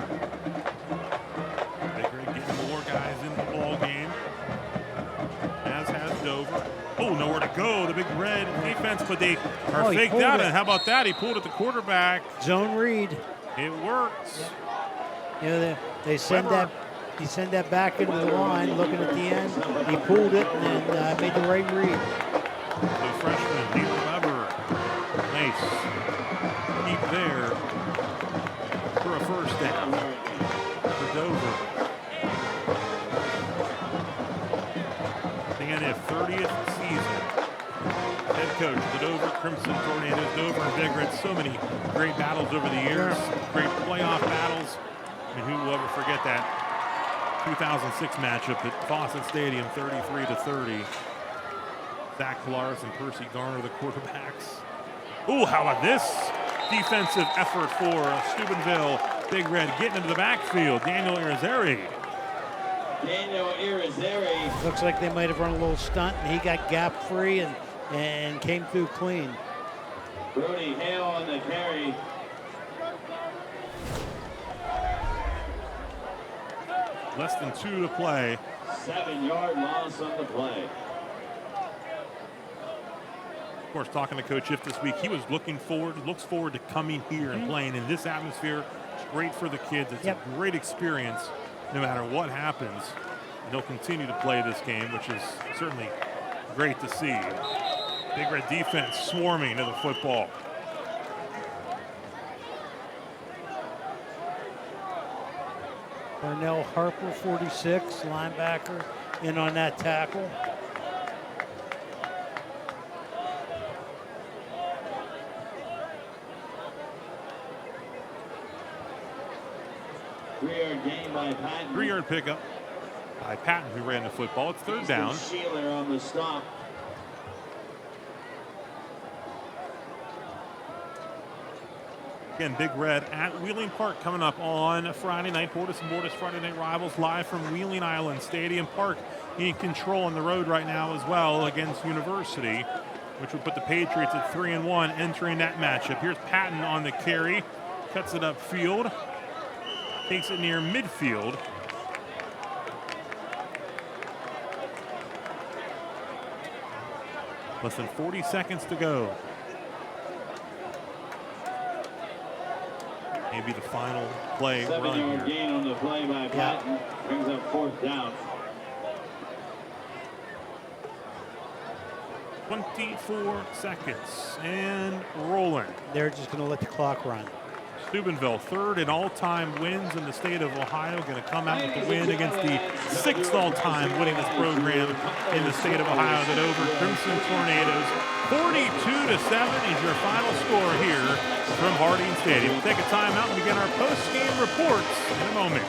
Big Red getting more guys in the ball game. As has Dover. Oh, nowhere to go. The Big Red defense, but they are faked out. And how about that? He pulled at the quarterback. Zone read. It works. You know, they send that. He sent that back into the line, looking at the end. He pulled it and then made the right read. The freshman, Leader Weber. Nice. Keep there for a first down for Dover. And their 30th season. Head coach of the Dover Crimson Tornadoes. Dover and Big Red, so many great battles over the years. Great playoff battles. I mean, who will ever forget that 2006 matchup at Fawcett Stadium, 33-30. Zach Kolaris and Percy Garner, the quarterbacks. Ooh, how about this defensive effort for Steubenville? Big Red getting into the backfield. Daniel Irizarry. Looks like they might have run a little stunt, and he got gap free and came through clean. Brody Hale on the carry. Less than 2 to play. 7-yard loss on the play. Of course, talking to Coach If this week, he was looks forward to coming here and playing in this atmosphere. It's great for the kids. It's a great experience no matter what happens. And they'll continue to play this game, which is certainly great to see. Big Red defense swarming to the football. Darnell Harper, 46, linebacker, in on that tackle. 3-yard gain by Patton. 3-yard pickup by Patton, who ran the football. It's third down. Sheeler on the stop. Again, Big Red at Wheeling Park coming up on Friday night. Bordas and Bordas Friday Night Rivals live from Wheeling Island Stadium. Park in control on the road right now as well against University, which would put the Patriots at 3-1 entering that matchup. Here's Patton on the carry. Cuts it upfield. Takes it near midfield. Less than 40 seconds to go. Maybe the final play run 7-yard here. gain on the play by Patton. Brings up 4th down. 24 seconds and rolling. They're just going to let the clock run. Steubenville, third in all-time wins in the state of Ohio, going to come out with the win against the 6th all-time winningest program in the state of Ohio, that over Crimson Tornadoes. 42-7 is your final score here from Harding Stadium. We'll take a timeout and begin our post-game reports in a moment.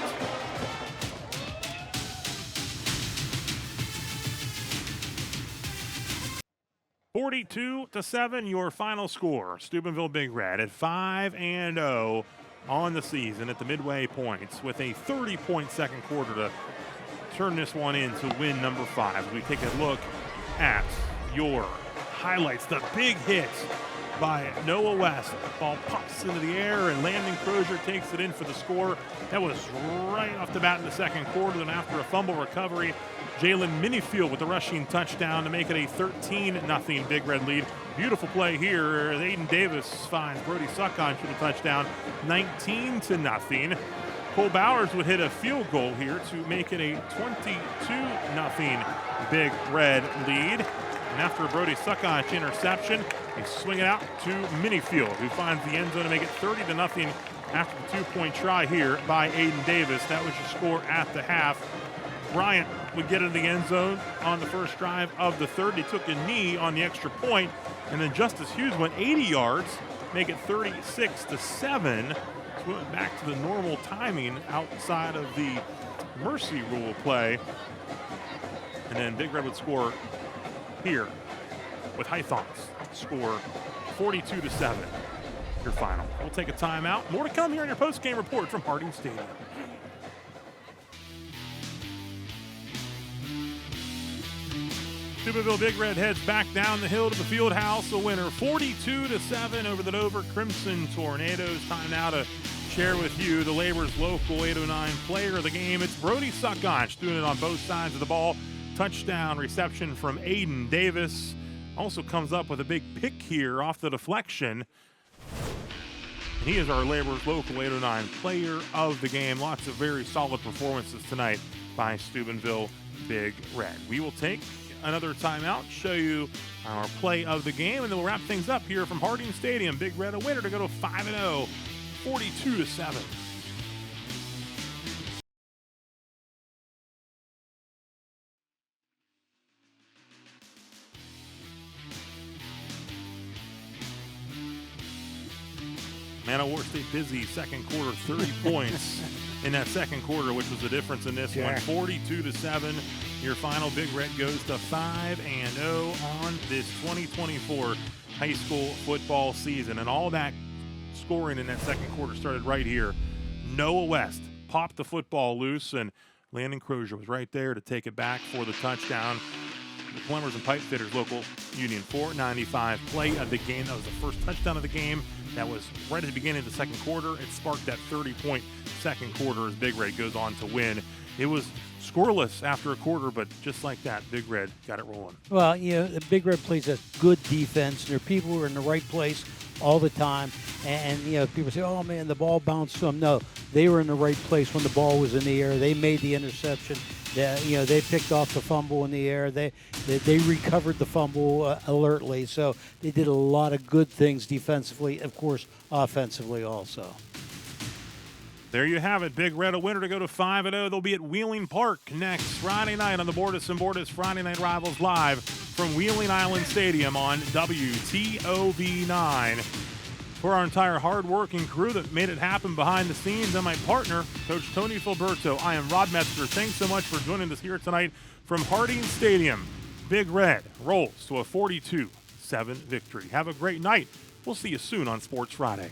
(42-7) your final score. Steubenville Big Red at 5-0 on the season at the midway points, with a 30-point second quarter to turn this one in to win number 5. We take a look at your highlights. The big hit by Noah West. Ball pops into the air and Landon Crozier takes it in for the score. That was right off the bat in the second quarter. Then after a fumble recovery, Jalen Minifield with the rushing touchdown to make it a 13-0 Big Red lead. Beautiful play here. Aiden Davis finds Brody Suckon for the touchdown, 19-0. Cole Bowers would hit a field goal here to make it a 22-0 Big Red lead. And after a Brody Suckon interception, they swing it out to Minifield, who finds the end zone to make it 30-0 after the 2-point try here by Aiden Davis. That was your score at the half. Bryant would get in the end zone on the first drive of the third. He took a knee on the extra point, and then Justice Hughes went 80 yards, make it 36-7. So we went back to the normal timing outside of the mercy rule play. And then Big Red would score here with Hythons. Score 42-7, your final. We'll take a timeout. More to come here in your post-game report from Harding Stadium. Steubenville Big Red heads back down the hill to the field house. A winner 42-7 over the Dover Crimson Tornadoes. Time now to share with you the Labor's local 809 player of the game. It's Brody Suckon doing it on both sides of the ball. Touchdown reception from Aiden Davis. Also comes up with a big pick here off the deflection. And he is our Labor's local 809 player of the game. Lots of very solid performances tonight by Steubenville Big Red. We will take another timeout, show you our play of the game, and then we'll wrap things up here from Harding Stadium. Big Red a winner to go to 5-0, 42-7. Man-O-War stayed busy second quarter, 30 points in that second quarter, which was the difference in this one. 42-7. Your final. Big Red goes to 5-0 on this 2024 high school football season. And all that scoring in that second quarter started right here. Noah West popped the football loose, and Landon Crozier was right there to take it back for the touchdown. The Plumbers and Pipe Fitters local Union 495 play of the game. That was the first touchdown of the game. That was right at the beginning of the second quarter. It sparked that 30-point second quarter as Big Red goes on to win. It was scoreless after a quarter, but just like that, Big Red got it rolling. Well, you know, the Big Red plays a good defense. Their people were in the right place all the time. And, you know, people say, oh, man, the ball bounced to them. No, they were in the right place when the ball was in the air. They made the interception. You know, they picked off the fumble in the air. They recovered the fumble alertly. So they did a lot of good things defensively, of course, offensively also. There you have it. Big Red a winner to go to 5-0. They'll be at Wheeling Park next Friday night on the Bordas and Bordas Friday Night Rivals live from Wheeling Island Stadium on WTOV 9. For our entire hard-working crew that made it happen behind the scenes and my partner, Coach Tony Filberto, I am Rod Metzger. Thanks so much for joining us here tonight from Harding Stadium. Big Red rolls to a 42-7 victory. Have a great night. We'll see you soon on Sports Friday.